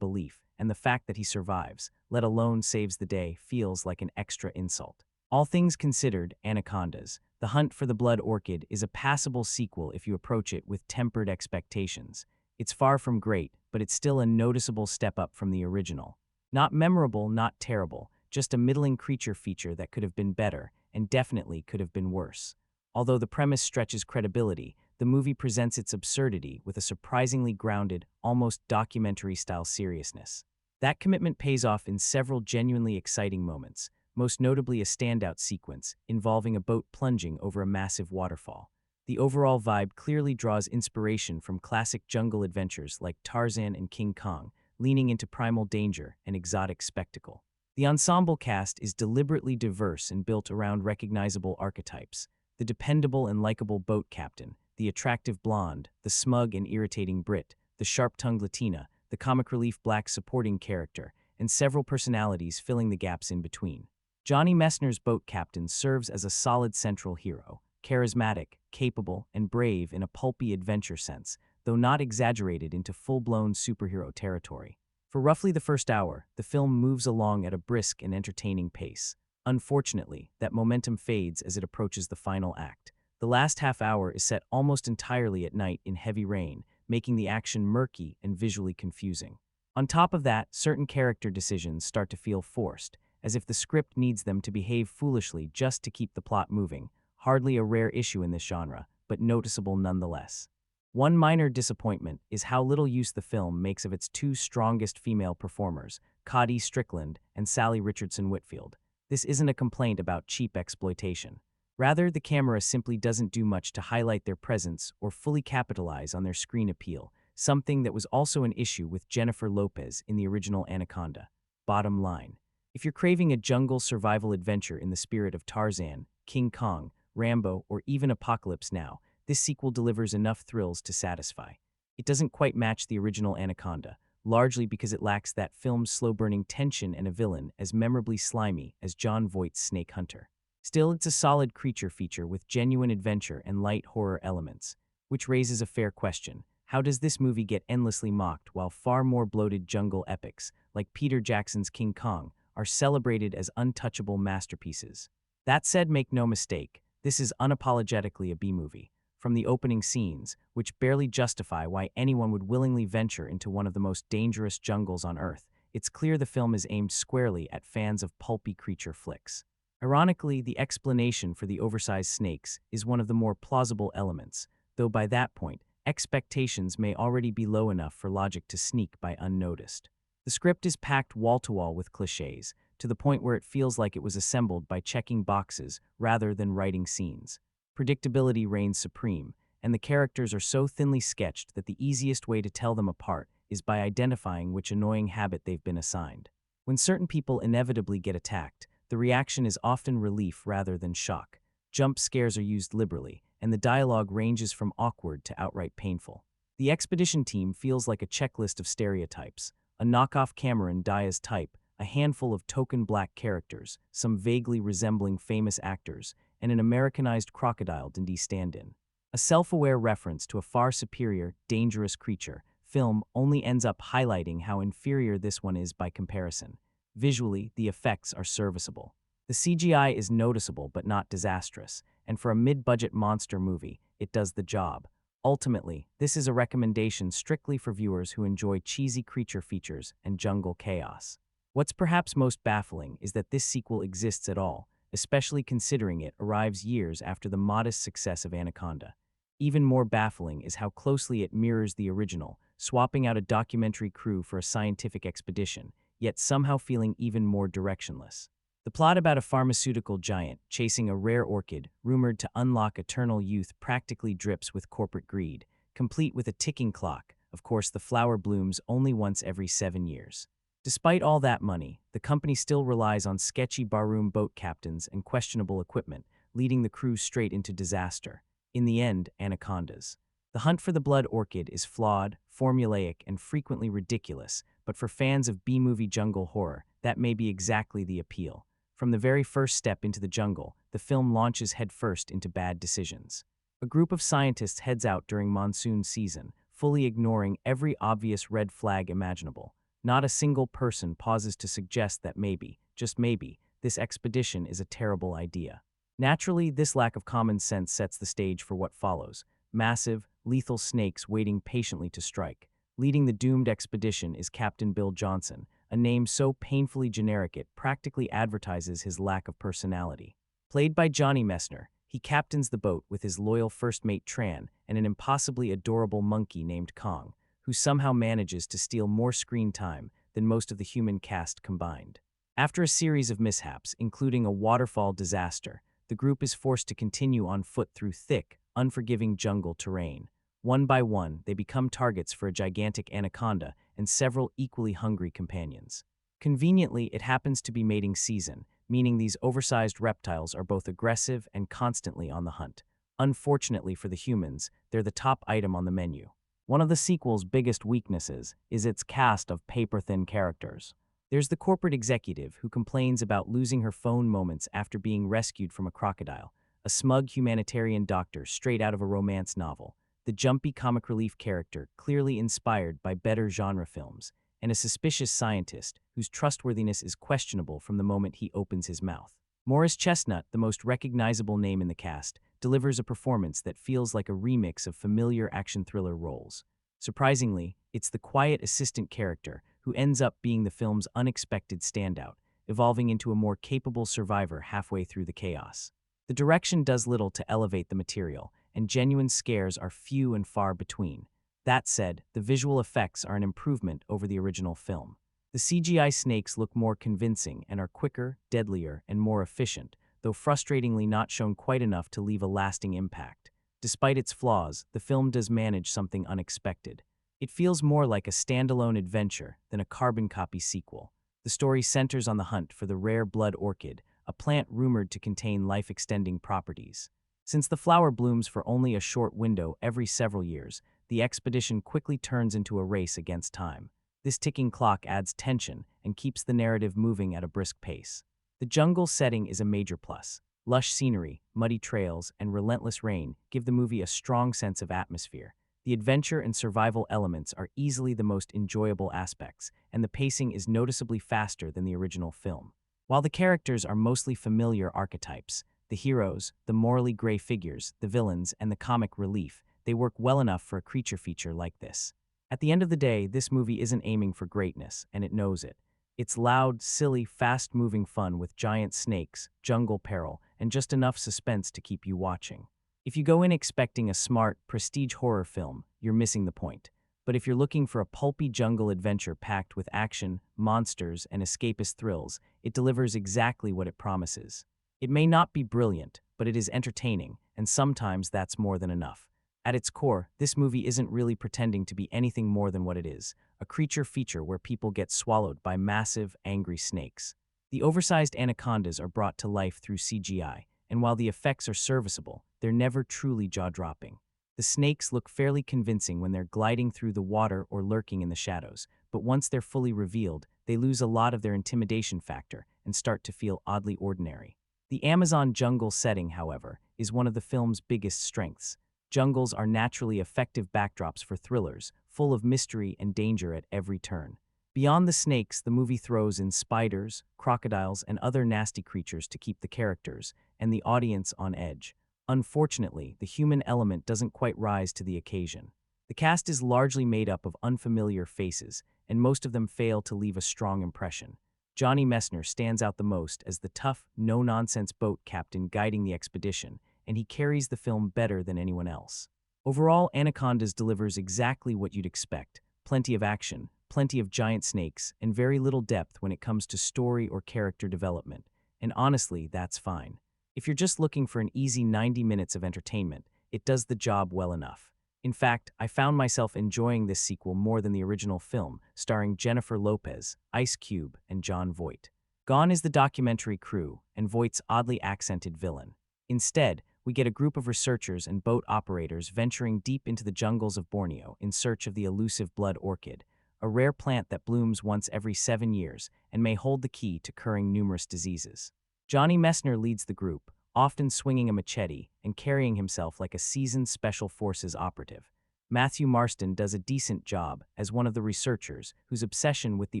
[SPEAKER 1] belief, and the fact that he survives, let alone saves the day, feels like an extra insult. All things considered, Anacondas, The Hunt for the Blood Orchid is a passable sequel if you approach it with tempered expectations. It's far from great, but it's still a noticeable step up from the original. Not memorable, not terrible, just a middling creature feature that could have been better, and definitely could have been worse. Although the premise stretches credibility, the movie presents its absurdity with a surprisingly grounded, almost documentary-style seriousness. That commitment pays off in several genuinely exciting moments, most notably a standout sequence involving a boat plunging over a massive waterfall. The overall vibe clearly draws inspiration from classic jungle adventures like Tarzan and King Kong, leaning into primal danger and exotic spectacle. The ensemble cast is deliberately diverse and built around recognizable archetypes: the dependable and likable boat captain, the attractive blonde, the smug and irritating Brit, the sharp-tongued Latina, the comic relief black supporting character, and several personalities filling the gaps in between. Johnny Messner's boat captain serves as a solid central hero, charismatic, capable, and brave in a pulpy adventure sense, though not exaggerated into full-blown superhero territory. For roughly the first hour, the film moves along at a brisk and entertaining pace. Unfortunately, that momentum fades as it approaches the final act. The last half hour is set almost entirely at night in heavy rain, making the action murky and visually confusing. On top of that, certain character decisions start to feel forced, as if the script needs them to behave foolishly just to keep the plot moving. Hardly a rare issue in this genre, but noticeable nonetheless. One minor disappointment is how little use the film makes of its two strongest female performers, KaDe Strickland and Sally Richardson Whitfield. This isn't a complaint about cheap exploitation. Rather, the camera simply doesn't do much to highlight their presence or fully capitalize on their screen appeal, something that was also an issue with Jennifer Lopez in the original Anaconda. Bottom line: if you're craving a jungle survival adventure in the spirit of Tarzan, King Kong, Rambo, or even Apocalypse Now, this sequel delivers enough thrills to satisfy. It doesn't quite match the original Anaconda, largely because it lacks that film's slow-burning tension and a villain as memorably slimy as Jon Voight's Snake Hunter. Still, it's a solid creature feature with genuine adventure and light horror elements, which raises a fair question. How does this movie get endlessly mocked while far more bloated jungle epics, like Peter Jackson's King Kong, are celebrated as untouchable masterpieces? That said, make no mistake, this is unapologetically a B-movie. From the opening scenes, which barely justify why anyone would willingly venture into one of the most dangerous jungles on Earth, it's clear the film is aimed squarely at fans of pulpy creature flicks. Ironically, the explanation for the oversized snakes is one of the more plausible elements, though by that point, expectations may already be low enough for logic to sneak by unnoticed. The script is packed wall-to-wall with cliches, to the point where it feels like it was assembled by checking boxes rather than writing scenes. Predictability reigns supreme, and the characters are so thinly sketched that the easiest way to tell them apart is by identifying which annoying habit they've been assigned. When certain people inevitably get attacked, the reaction is often relief rather than shock. Jump scares are used liberally, and the dialogue ranges from awkward to outright painful. The expedition team feels like a checklist of stereotypes: a knockoff Cameron Diaz type, a handful of token black characters, some vaguely resembling famous actors, and an Americanized Crocodile Dundee stand-in. A self-aware reference to a far superior, dangerous creature, film only ends up highlighting how inferior this one is by comparison. Visually, the effects are serviceable. The CGI is noticeable but not disastrous, and for a mid-budget monster movie, it does the job. Ultimately, this is a recommendation strictly for viewers who enjoy cheesy creature features and jungle chaos. What's perhaps most baffling is that this sequel exists at all, especially considering it arrives years after the modest success of Anaconda. Even more baffling is how closely it mirrors the original, swapping out a documentary crew for a scientific expedition, yet somehow feeling even more directionless. The plot about a pharmaceutical giant chasing a rare orchid rumored to unlock eternal youth practically drips with corporate greed, complete with a ticking clock. Of course, the flower blooms only once every 7 years. Despite all that money, the company still relies on sketchy barroom boat captains and questionable equipment, leading the crew straight into disaster. In the end, Anacondas. The Hunt for the Blood Orchid is flawed, formulaic, and frequently ridiculous, but for fans of B-movie jungle horror, that may be exactly the appeal. From the very first step into the jungle, the film launches headfirst into bad decisions. A group of scientists heads out during monsoon season, fully ignoring every obvious red flag imaginable. Not a single person pauses to suggest that maybe, just maybe, this expedition is a terrible idea. Naturally, this lack of common sense sets the stage for what follows: massive, lethal snakes waiting patiently to strike. Leading the doomed expedition is Captain Bill Johnson, a name so painfully generic it practically advertises his lack of personality. Played by Johnny Messner, he captains the boat with his loyal first mate Tran and an impossibly adorable monkey named Kong, who somehow manages to steal more screen time than most of the human cast combined. After a series of mishaps, including a waterfall disaster, the group is forced to continue on foot through thick, unforgiving jungle terrain. One by one, they become targets for a gigantic anaconda and several equally hungry companions. Conveniently, it happens to be mating season, meaning these oversized reptiles are both aggressive and constantly on the hunt. Unfortunately for the humans, they're the top item on the menu. One of the sequel's biggest weaknesses is its cast of paper-thin characters. There's the corporate executive who complains about losing her phone moments after being rescued from a crocodile, a smug humanitarian doctor straight out of a romance novel, the jumpy comic relief character clearly inspired by better genre films, and a suspicious scientist whose trustworthiness is questionable from the moment he opens his mouth. Morris Chestnut, the most recognizable name in the cast, delivers a performance that feels like a remix of familiar action thriller roles. Surprisingly, it's the quiet assistant character who ends up being the film's unexpected standout, evolving into a more capable survivor halfway through the chaos. The direction does little to elevate the material, and genuine scares are few and far between. That said, the visual effects are an improvement over the original film. The CGI snakes look more convincing and are quicker, deadlier, and more efficient, though frustratingly not shown quite enough to leave a lasting impact. Despite its flaws, the film does manage something unexpected. It feels more like a standalone adventure than a carbon copy sequel. The story centers on the hunt for the rare blood orchid, a plant rumored to contain life-extending properties. Since the flower blooms for only a short window every several years, the expedition quickly turns into a race against time. This ticking clock adds tension and keeps the narrative moving at a brisk pace. The jungle setting is a major plus. Lush scenery, muddy trails, and relentless rain give the movie a strong sense of atmosphere. The adventure and survival elements are easily the most enjoyable aspects, and the pacing is noticeably faster than the original film. While the characters are mostly familiar archetypes, the heroes, the morally gray figures, the villains, and the comic relief, they work well enough for a creature feature like this. At the end of the day, this movie isn't aiming for greatness, and it knows it. It's loud, silly, fast-moving fun with giant snakes, jungle peril, and just enough suspense to keep you watching. If you go in expecting a smart, prestige horror film, you're missing the point. But if you're looking for a pulpy jungle adventure packed with action, monsters, and escapist thrills, it delivers exactly what it promises. It may not be brilliant, but it is entertaining, and sometimes that's more than enough. At its core, this movie isn't really pretending to be anything more than what it is, a creature feature where people get swallowed by massive, angry snakes. The oversized anacondas are brought to life through CGI, and while the effects are serviceable, they're never truly jaw-dropping. The snakes look fairly convincing when they're gliding through the water or lurking in the shadows, but once they're fully revealed, they lose a lot of their intimidation factor and start to feel oddly ordinary. The Amazon jungle setting, however, is one of the film's biggest strengths. Jungles are naturally effective backdrops for thrillers, full of mystery and danger at every turn. Beyond the snakes, the movie throws in spiders, crocodiles, and other nasty creatures to keep the characters and the audience on edge. Unfortunately, the human element doesn't quite rise to the occasion. The cast is largely made up of unfamiliar faces, and most of them fail to leave a strong impression. Johnny Messner stands out the most as the tough, no-nonsense boat captain guiding the expedition, and he carries the film better than anyone else. Overall, Anacondas delivers exactly what you'd expect: plenty of action, plenty of giant snakes, and very little depth when it comes to story or character development. And honestly, that's fine. If you're just looking for an easy 90 minutes of entertainment, it does the job well enough. In fact, I found myself enjoying this sequel more than the original film, starring Jennifer Lopez, Ice Cube, and Jon Voight. Gone is the documentary crew and Voight's oddly accented villain. Instead, we get a group of researchers and boat operators venturing deep into the jungles of Borneo in search of the elusive blood orchid, a rare plant that blooms once every 7 years and may hold the key to curing numerous diseases. Johnny Messner leads the group, often swinging a machete and carrying himself like a seasoned special forces operative. Matthew Marston does a decent job as one of the researchers whose obsession with the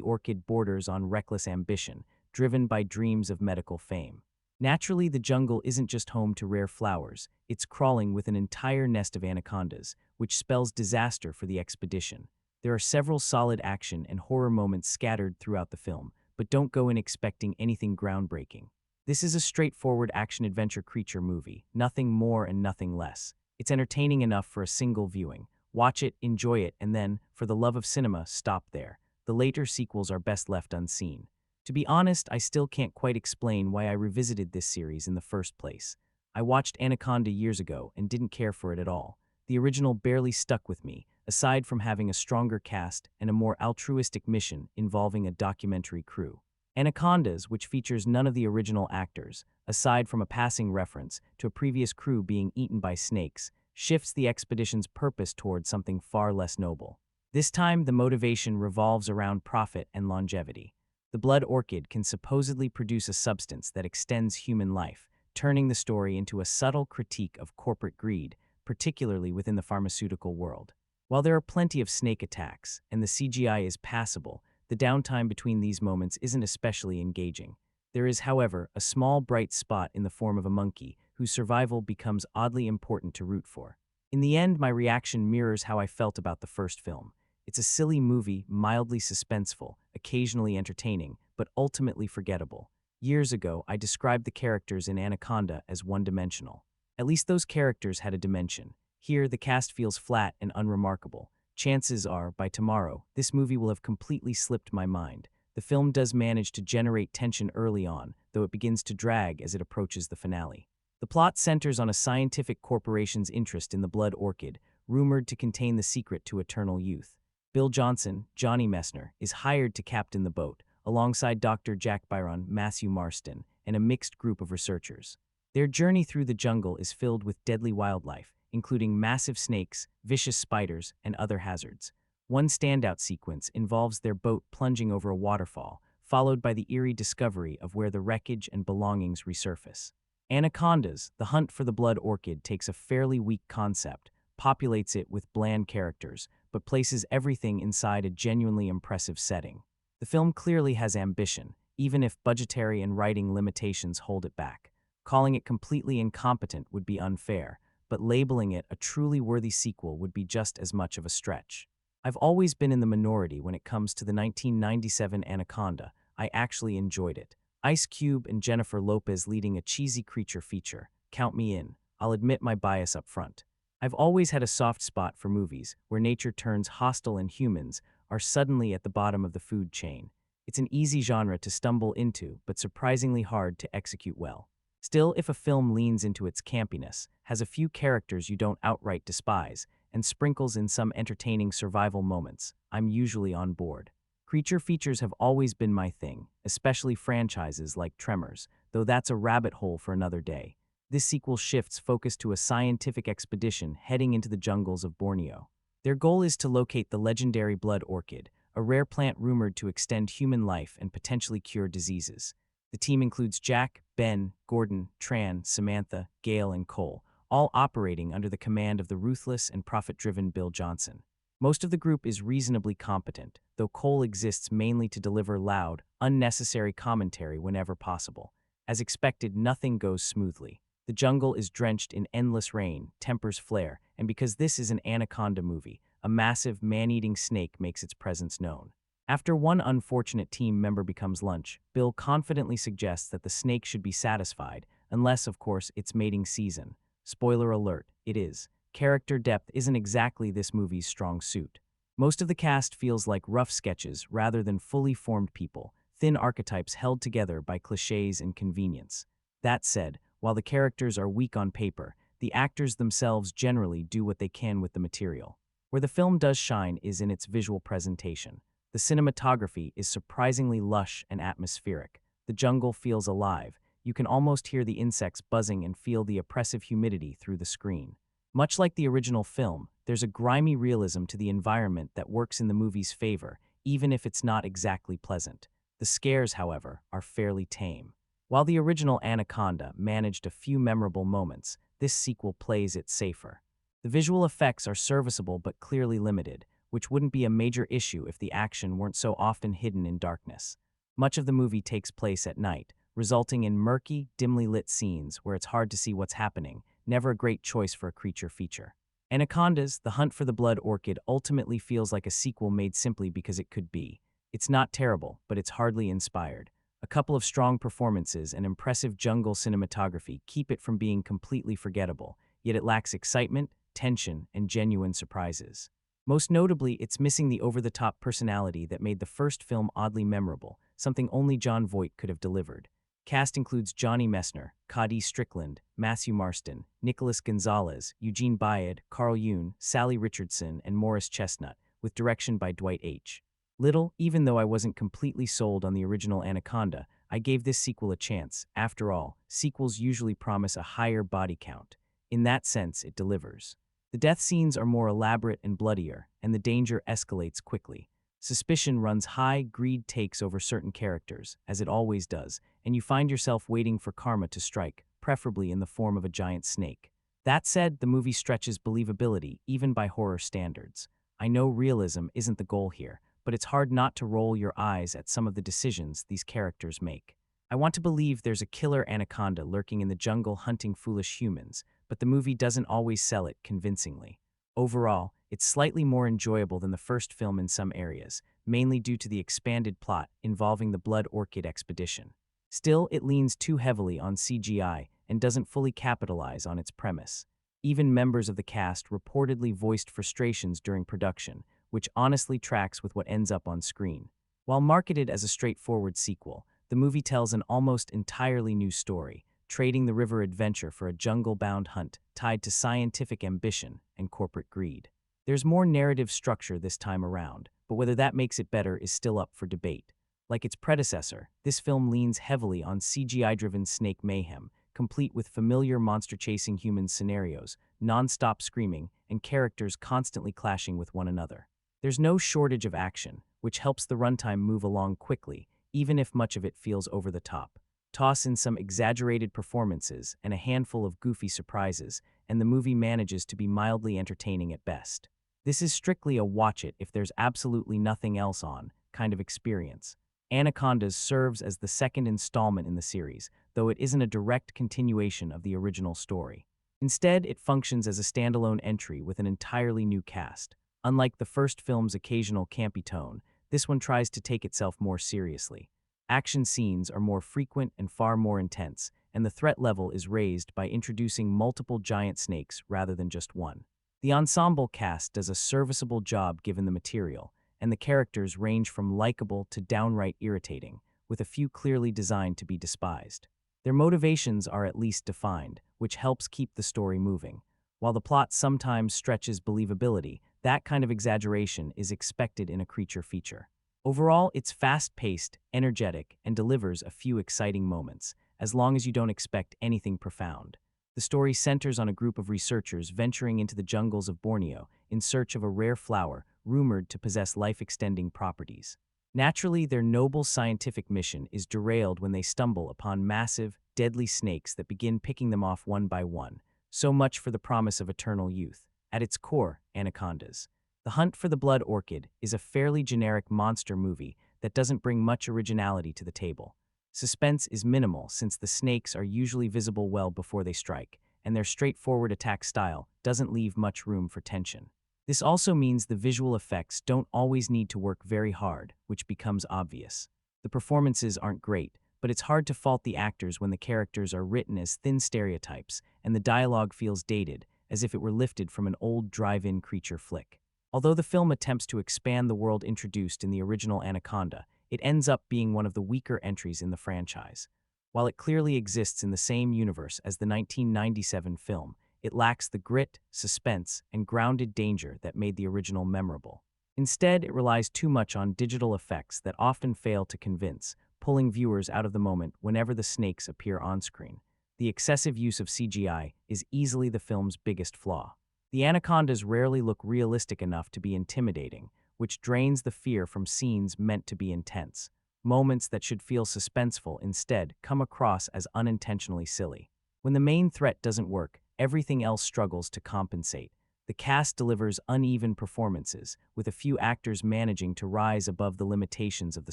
[SPEAKER 1] orchid borders on reckless ambition, driven by dreams of medical fame. Naturally, the jungle isn't just home to rare flowers, it's crawling with an entire nest of anacondas, which spells disaster for the expedition. There are several solid action and horror moments scattered throughout the film, but don't go in expecting anything groundbreaking. This is a straightforward action-adventure creature movie, nothing more and nothing less. It's entertaining enough for a single viewing. Watch it, enjoy it, and then, for the love of cinema, stop there. The later sequels are best left unseen. To be honest, I still can't quite explain why I revisited this series in the first place. I watched Anaconda years ago and didn't care for it at all. The original barely stuck with me, aside from having a stronger cast and a more altruistic mission involving a documentary crew. Anacondas, which features none of the original actors, aside from a passing reference to a previous crew being eaten by snakes, shifts the expedition's purpose toward something far less noble. This time, the motivation revolves around profit and longevity. The blood orchid can supposedly produce a substance that extends human life, turning the story into a subtle critique of corporate greed, particularly within the pharmaceutical world. While there are plenty of snake attacks, and the CGI is passable, the downtime between these moments isn't especially engaging. There is, however, a small bright spot in the form of a monkey, whose survival becomes oddly important to root for. In the end, my reaction mirrors how I felt about the first film. It's a silly movie, mildly suspenseful, occasionally entertaining, but ultimately forgettable. Years ago, I described the characters in Anaconda as one-dimensional. At least those characters had a dimension. Here, the cast feels flat and unremarkable. Chances are, by tomorrow, this movie will have completely slipped my mind. The film does manage to generate tension early on, though it begins to drag as it approaches the finale. The plot centers on a scientific corporation's interest in the blood orchid, rumored to contain the secret to eternal youth. Bill Johnson, Johnny Messner, is hired to captain the boat, alongside Dr. Jack Byron, Matthew Marston, and a mixed group of researchers. Their journey through the jungle is filled with deadly wildlife, including massive snakes, vicious spiders, and other hazards. One standout sequence involves their boat plunging over a waterfall, followed by the eerie discovery of where the wreckage and belongings resurface. Anacondas, the hunt for the blood orchid, takes a fairly weak concept, populates it with bland characters, but places everything inside a genuinely impressive setting. The film clearly has ambition, even if budgetary and writing limitations hold it back. Calling it completely incompetent would be unfair, but labeling it a truly worthy sequel would be just as much of a stretch. I've always been in the minority when it comes to the 1997 Anaconda. I actually enjoyed it. Ice Cube and Jennifer Lopez leading a cheesy creature feature. Count me in. I'll admit my bias up front. I've always had a soft spot for movies where nature turns hostile and humans are suddenly at the bottom of the food chain. It's an easy genre to stumble into, but surprisingly hard to execute well. Still, if a film leans into its campiness, has a few characters you don't outright despise, and sprinkles in some entertaining survival moments, I'm usually on board. Creature features have always been my thing, especially franchises like Tremors, though that's a rabbit hole for another day. This sequel shifts focus to a scientific expedition heading into the jungles of Borneo. Their goal is to locate the legendary blood orchid, a rare plant rumored to extend human life and potentially cure diseases. The team includes Jack, Ben, Gordon, Tran, Samantha, Gail, and Cole, all operating under the command of the ruthless and profit-driven Bill Johnson. Most of the group is reasonably competent, though Cole exists mainly to deliver loud, unnecessary commentary whenever possible. As expected, nothing goes smoothly. The jungle is drenched in endless rain, tempers flare, and because this is an Anaconda movie, a massive, man-eating snake makes its presence known. After one unfortunate team member becomes lunch, Bill confidently suggests that the snake should be satisfied, unless, of course, it's mating season. Spoiler alert, it is. Character depth isn't exactly this movie's strong suit. Most of the cast feels like rough sketches rather than fully formed people, thin archetypes held together by cliches and convenience. That said, while the characters are weak on paper, the actors themselves generally do what they can with the material. Where the film does shine is in its visual presentation. The cinematography is surprisingly lush and atmospheric. The jungle feels alive. You can almost hear the insects buzzing and feel the oppressive humidity through the screen. Much like the original film, there's a grimy realism to the environment that works in the movie's favor, even if it's not exactly pleasant. The scares, however, are fairly tame. While the original Anaconda managed a few memorable moments, this sequel plays it safer. The visual effects are serviceable but clearly limited, which wouldn't be a major issue if the action weren't so often hidden in darkness. Much of the movie takes place at night, resulting in murky, dimly lit scenes where it's hard to see what's happening, never a great choice for a creature feature. Anaconda's The Hunt for the Blood Orchid ultimately feels like a sequel made simply because it could be. It's not terrible, but it's hardly inspired. A couple of strong performances and impressive jungle cinematography keep it from being completely forgettable, yet it lacks excitement, tension, and genuine surprises. Most notably, it's missing the over-the-top personality that made the first film oddly memorable, something only Jon Voight could have delivered. Cast includes Johnny Messner, KaDe Strickland, Matthew Marston, Nicholas Gonzalez, Eugene Bayard, Carl Yoon, Sally Richardson, and Morris Chestnut, with direction by Dwight H. Little. Even though I wasn't completely sold on the original Anaconda, I gave this sequel a chance. After all, sequels usually promise a higher body count. In that sense, it delivers. The death scenes are more elaborate and bloodier, and the danger escalates quickly. Suspicion runs high, greed takes over certain characters, as it always does, and you find yourself waiting for karma to strike, preferably in the form of a giant snake. That said, the movie stretches believability, even by horror standards. I know realism isn't the goal here, but it's hard not to roll your eyes at some of the decisions these characters make. I want to believe there's a killer anaconda lurking in the jungle hunting foolish humans, but the movie doesn't always sell it convincingly. Overall, it's slightly more enjoyable than the first film in some areas, mainly due to the expanded plot involving the Blood Orchid expedition. Still, it leans too heavily on CGI and doesn't fully capitalize on its premise. Even members of the cast reportedly voiced frustrations during production, which honestly tracks with what ends up on screen. While marketed as a straightforward sequel, the movie tells an almost entirely new story, trading the river adventure for a jungle-bound hunt tied to scientific ambition and corporate greed. There's more narrative structure this time around, but whether that makes it better is still up for debate. Like its predecessor, this film leans heavily on CGI-driven snake mayhem, complete with familiar monster-chasing human scenarios, non-stop screaming, and characters constantly clashing with one another. There's no shortage of action, which helps the runtime move along quickly, even if much of it feels over the top. Toss in some exaggerated performances and a handful of goofy surprises, and the movie manages to be mildly entertaining at best. This is strictly a watch it if there's absolutely nothing else on kind of experience. Anacondas serves as the second installment in the series, though it isn't a direct continuation of the original story. Instead, it functions as a standalone entry with an entirely new cast. Unlike the first film's occasional campy tone, this one tries to take itself more seriously. Action scenes are more frequent and far more intense, and the threat level is raised by introducing multiple giant snakes rather than just one. The ensemble cast does a serviceable job given the material, and the characters range from likable to downright irritating, with a few clearly designed to be despised. Their motivations are at least defined, which helps keep the story moving. While the plot sometimes stretches believability, that kind of exaggeration is expected in a creature feature. Overall, it's fast-paced, energetic, and delivers a few exciting moments, as long as you don't expect anything profound. The story centers on a group of researchers venturing into the jungles of Borneo in search of a rare flower rumored to possess life-extending properties. Naturally, their noble scientific mission is derailed when they stumble upon massive, deadly snakes that begin picking them off one by one. So much for the promise of eternal youth. At its core, Anacondas. The Hunt for the Blood Orchid is a fairly generic monster movie that doesn't bring much originality to the table. Suspense is minimal since the snakes are usually visible well before they strike, and their straightforward attack style doesn't leave much room for tension. This also means the visual effects don't always need to work very hard, which becomes obvious. The performances aren't great, but it's hard to fault the actors when the characters are written as thin stereotypes and the dialogue feels dated, as if it were lifted from an old drive-in creature flick. Although the film attempts to expand the world introduced in the original Anaconda, it ends up being one of the weaker entries in the franchise. While it clearly exists in the same universe as the 1997 film, it lacks the grit, suspense, and grounded danger that made the original memorable. Instead, it relies too much on digital effects that often fail to convince, pulling viewers out of the moment whenever the snakes appear on-screen. The excessive use of CGI is easily the film's biggest flaw. The anacondas rarely look realistic enough to be intimidating, which drains the fear from scenes meant to be intense. Moments that should feel suspenseful instead come across as unintentionally silly. When the main threat doesn't work, everything else struggles to compensate. The cast delivers uneven performances, with a few actors managing to rise above the limitations of the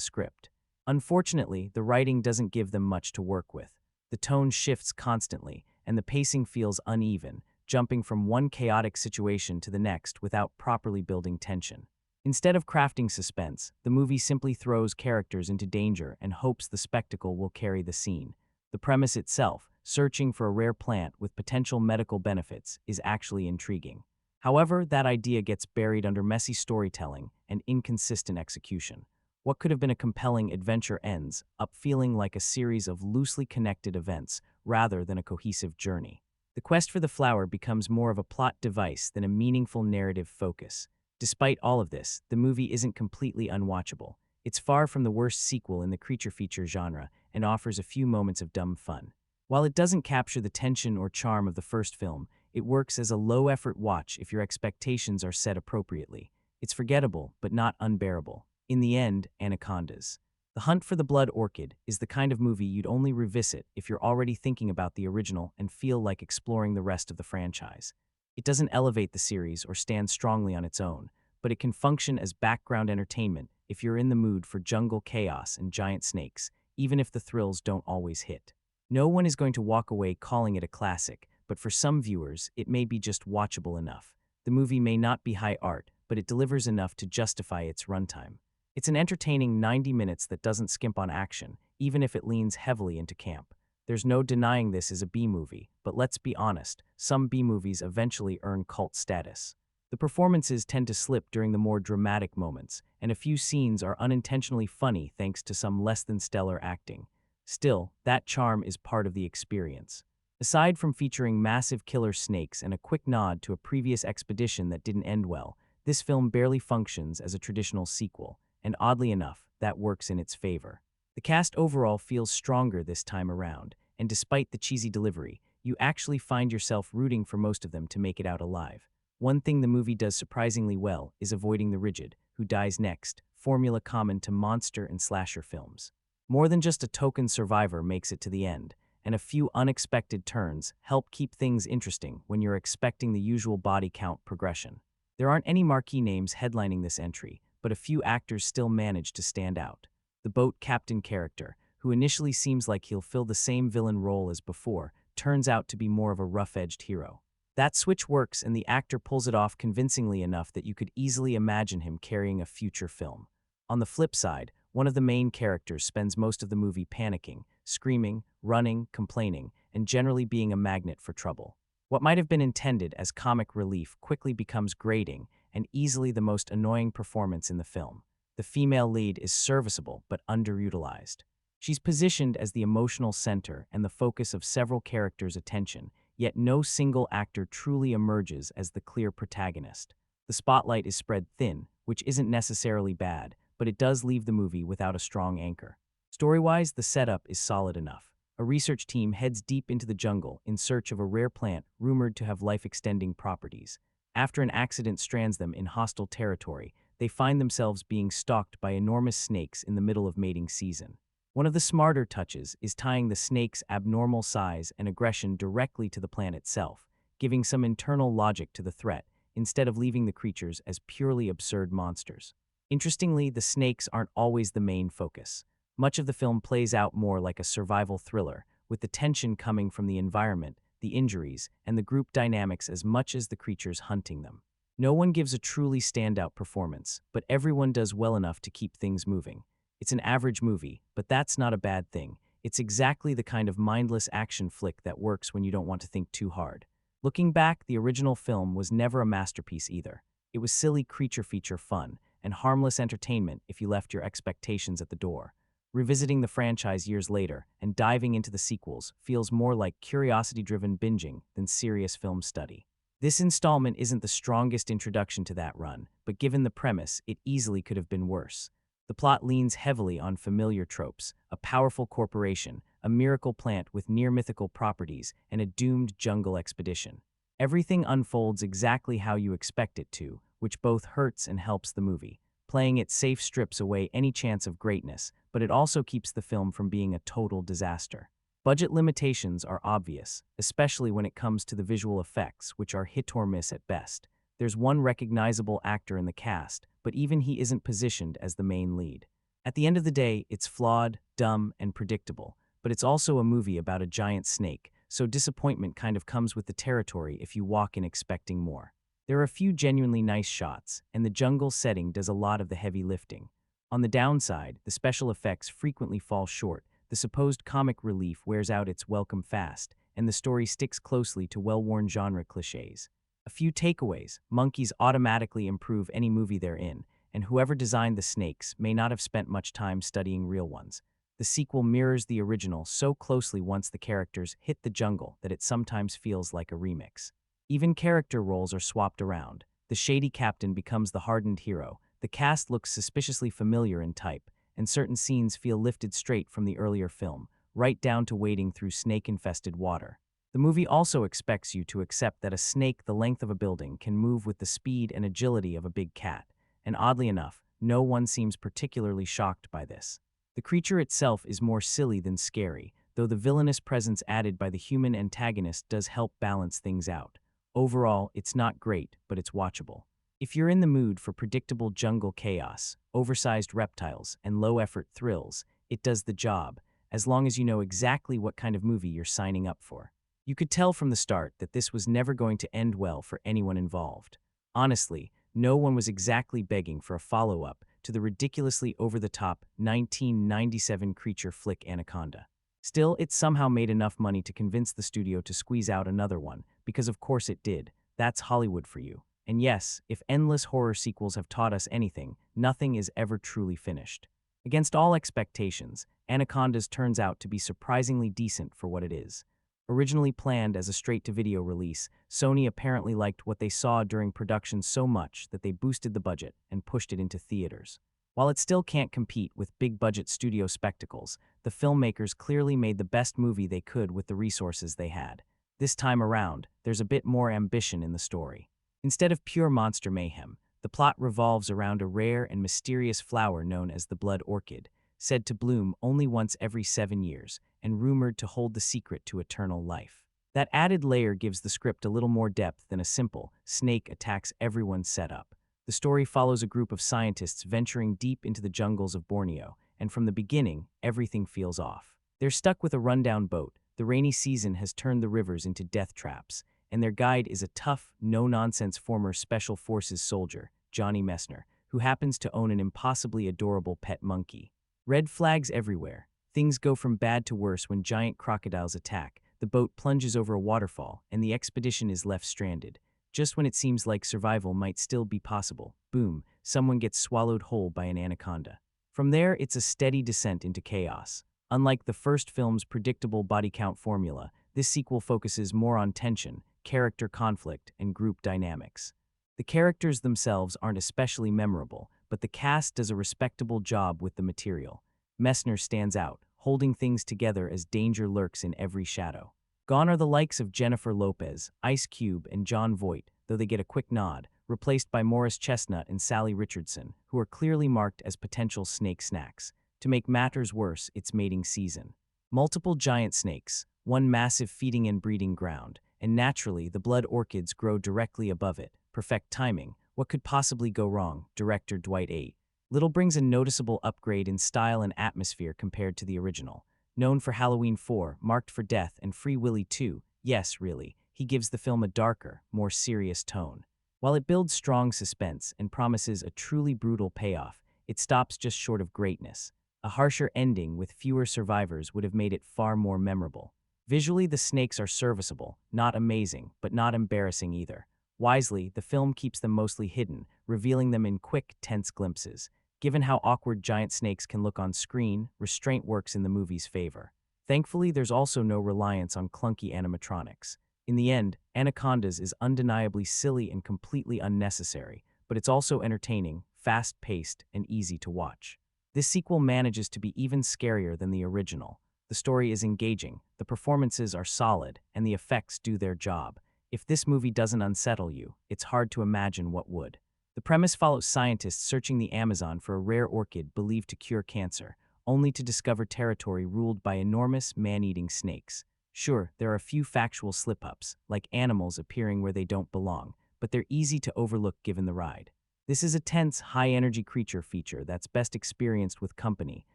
[SPEAKER 1] script. Unfortunately, the writing doesn't give them much to work with. The tone shifts constantly, and the pacing feels uneven, jumping from one chaotic situation to the next without properly building tension. Instead of crafting suspense, the movie simply throws characters into danger and hopes the spectacle will carry the scene. The premise itself, searching for a rare plant with potential medical benefits, is actually intriguing. However, that idea gets buried under messy storytelling and inconsistent execution. What could have been a compelling adventure ends up feeling like a series of loosely connected events rather than a cohesive journey. The quest for the flower becomes more of a plot device than a meaningful narrative focus. Despite all of this, the movie isn't completely unwatchable. It's far from the worst sequel in the creature feature genre and offers a few moments of dumb fun. While it doesn't capture the tension or charm of the first film, it works as a low-effort watch if your expectations are set appropriately. It's forgettable, but not unbearable. In the end, Anacondas. The Hunt for the Blood Orchid is the kind of movie you'd only revisit if you're already thinking about the original and feel like exploring the rest of the franchise. It doesn't elevate the series or stand strongly on its own, but it can function as background entertainment if you're in the mood for jungle chaos and giant snakes, even if the thrills don't always hit. No one is going to walk away calling it a classic, but for some viewers, it may be just watchable enough. The movie may not be high art, but it delivers enough to justify its runtime. It's an entertaining 90 minutes that doesn't skimp on action, even if it leans heavily into camp. There's no denying this is a B-movie, but let's be honest, some B-movies eventually earn cult status. The performances tend to slip during the more dramatic moments, and a few scenes are unintentionally funny thanks to some less-than-stellar acting. Still, that charm is part of the experience. Aside from featuring massive killer snakes and a quick nod to a previous expedition that didn't end well, this film barely functions as a traditional sequel, and oddly enough, that works in its favor. The cast overall feels stronger this time around, and despite the cheesy delivery, you actually find yourself rooting for most of them to make it out alive. One thing the movie does surprisingly well is avoiding the rigid, who dies next, formula common to monster and slasher films. More than just a token survivor makes it to the end, and a few unexpected turns help keep things interesting when you're expecting the usual body count progression. There aren't any marquee names headlining this entry, but a few actors still manage to stand out. The boat captain character, who initially seems like he'll fill the same villain role as before, turns out to be more of a rough-edged hero. That switch works and the actor pulls it off convincingly enough that you could easily imagine him carrying a future film. On the flip side, one of the main characters spends most of the movie panicking, screaming, running, complaining, and generally being a magnet for trouble. What might have been intended as comic relief quickly becomes grating and easily the most annoying performance in the film. The female lead is serviceable but underutilized. She's positioned as the emotional center and the focus of several characters' attention, yet no single actor truly emerges as the clear protagonist. The spotlight is spread thin, which isn't necessarily bad, but it does leave the movie without a strong anchor. Story-wise, the setup is solid enough. A research team heads deep into the jungle in search of a rare plant rumored to have life-extending properties. After an accident strands them in hostile territory, they find themselves being stalked by enormous snakes in the middle of mating season. One of the smarter touches is tying the snake's abnormal size and aggression directly to the plant itself, giving some internal logic to the threat, instead of leaving the creatures as purely absurd monsters. Interestingly, the snakes aren't always the main focus. Much of the film plays out more like a survival thriller, with the tension coming from the environment, the injuries, and the group dynamics as much as the creatures hunting them. No one gives a truly standout performance, but everyone does well enough to keep things moving. It's an average movie, but that's not a bad thing. It's exactly the kind of mindless action flick that works when you don't want to think too hard. Looking back, the original film was never a masterpiece either. It was silly creature feature fun, and harmless entertainment if you left your expectations at the door. Revisiting the franchise years later and diving into the sequels feels more like curiosity-driven binging than serious film study. This installment isn't the strongest introduction to that run, but given the premise, it easily could have been worse. The plot leans heavily on familiar tropes: a powerful corporation, a miracle plant with near-mythical properties, and a doomed jungle expedition. Everything unfolds exactly how you expect it to, which both hurts and helps the movie. Playing it safe strips away any chance of greatness, but it also keeps the film from being a total disaster. Budget limitations are obvious, especially when it comes to the visual effects, which are hit or miss at best. There's one recognizable actor in the cast, but even he isn't positioned as the main lead. At the end of the day, it's flawed, dumb, and predictable, but it's also a movie about a giant snake, so disappointment kind of comes with the territory if you walk in expecting more. There are a few genuinely nice shots, and the jungle setting does a lot of the heavy lifting. On the downside, the special effects frequently fall short, the supposed comic relief wears out its welcome fast, and the story sticks closely to well-worn genre cliches. A few takeaways: monkeys automatically improve any movie they're in, and whoever designed the snakes may not have spent much time studying real ones. The sequel mirrors the original so closely once the characters hit the jungle that it sometimes feels like a remix. Even character roles are swapped around. The shady captain becomes the hardened hero, the cast looks suspiciously familiar in type, and certain scenes feel lifted straight from the earlier film, right down to wading through snake-infested water. The movie also expects you to accept that a snake the length of a building can move with the speed and agility of a big cat, and oddly enough, no one seems particularly shocked by this. The creature itself is more silly than scary, though the villainous presence added by the human antagonist does help balance things out. Overall, it's not great, but it's watchable. If you're in the mood for predictable jungle chaos, oversized reptiles, and low-effort thrills, it does the job, as long as you know exactly what kind of movie you're signing up for. You could tell from the start that this was never going to end well for anyone involved. Honestly, no one was exactly begging for a follow-up to the ridiculously over-the-top 1997 creature flick Anaconda. Still, it somehow made enough money to convince the studio to squeeze out another one, because of course it did. That's Hollywood for you. And yes, if endless horror sequels have taught us anything, nothing is ever truly finished. Against all expectations, Anacondas turns out to be surprisingly decent for what it is. Originally planned as a straight-to-video release, Sony apparently liked what they saw during production so much that they boosted the budget and pushed it into theaters. While it still can't compete with big-budget studio spectacles, the filmmakers clearly made the best movie they could with the resources they had. This time around, there's a bit more ambition in the story. Instead of pure monster mayhem, the plot revolves around a rare and mysterious flower known as the blood orchid, said to bloom only once every 7 years, and rumored to hold the secret to eternal life. That added layer gives the script a little more depth than a simple snake attacks everyone setup. The story follows a group of scientists venturing deep into the jungles of Borneo, and from the beginning, everything feels off. They're stuck with a rundown boat, the rainy season has turned the rivers into death traps, and their guide is a tough, no-nonsense former Special Forces soldier, Johnny Messner, who happens to own an impossibly adorable pet monkey. Red flags everywhere. Things go from bad to worse when giant crocodiles attack, the boat plunges over a waterfall, and the expedition is left stranded. Just when it seems like survival might still be possible, boom, someone gets swallowed whole by an anaconda. From there, it's a steady descent into chaos. Unlike the first film's predictable body count formula, this sequel focuses more on tension, character conflict, and group dynamics. The characters themselves aren't especially memorable, but the cast does a respectable job with the material. Messner stands out, holding things together as danger lurks in every shadow. Gone are the likes of Jennifer Lopez, Ice Cube, and Jon Voight, though they get a quick nod, replaced by Morris Chestnut and Sally Richardson, who are clearly marked as potential snake snacks. To make matters worse, it's mating season. Multiple giant snakes, one massive feeding and breeding ground, and naturally the blood orchids grow directly above it. Perfect timing. What could possibly go wrong? Director Dwight A. Little brings a noticeable upgrade in style and atmosphere compared to the original. Known for Halloween 4, Marked for Death, and Free Willy 2, yes, really, he gives the film a darker, more serious tone. While it builds strong suspense and promises a truly brutal payoff, it stops just short of greatness. A harsher ending with fewer survivors would have made it far more memorable. Visually, the snakes are serviceable, not amazing, but not embarrassing either. Wisely, the film keeps them mostly hidden, revealing them in quick, tense glimpses. Given how awkward giant snakes can look on screen, restraint works in the movie's favor. Thankfully, there's also no reliance on clunky animatronics. In the end, Anacondas is undeniably silly and completely unnecessary, but it's also entertaining, fast-paced, and easy to watch. This sequel manages to be even scarier than the original. The story is engaging, the performances are solid, and the effects do their job. If this movie doesn't unsettle you, it's hard to imagine what would. The premise follows scientists searching the Amazon for a rare orchid believed to cure cancer, only to discover territory ruled by enormous man-eating snakes. Sure, there are a few factual slip-ups, like animals appearing where they don't belong, but they're easy to overlook given the ride. This is a tense, high-energy creature feature that's best experienced with company,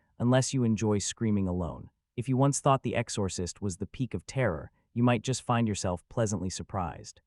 [SPEAKER 1] unless you enjoy screaming alone. If you once thought The Exorcist was the peak of terror, you might just find yourself pleasantly surprised.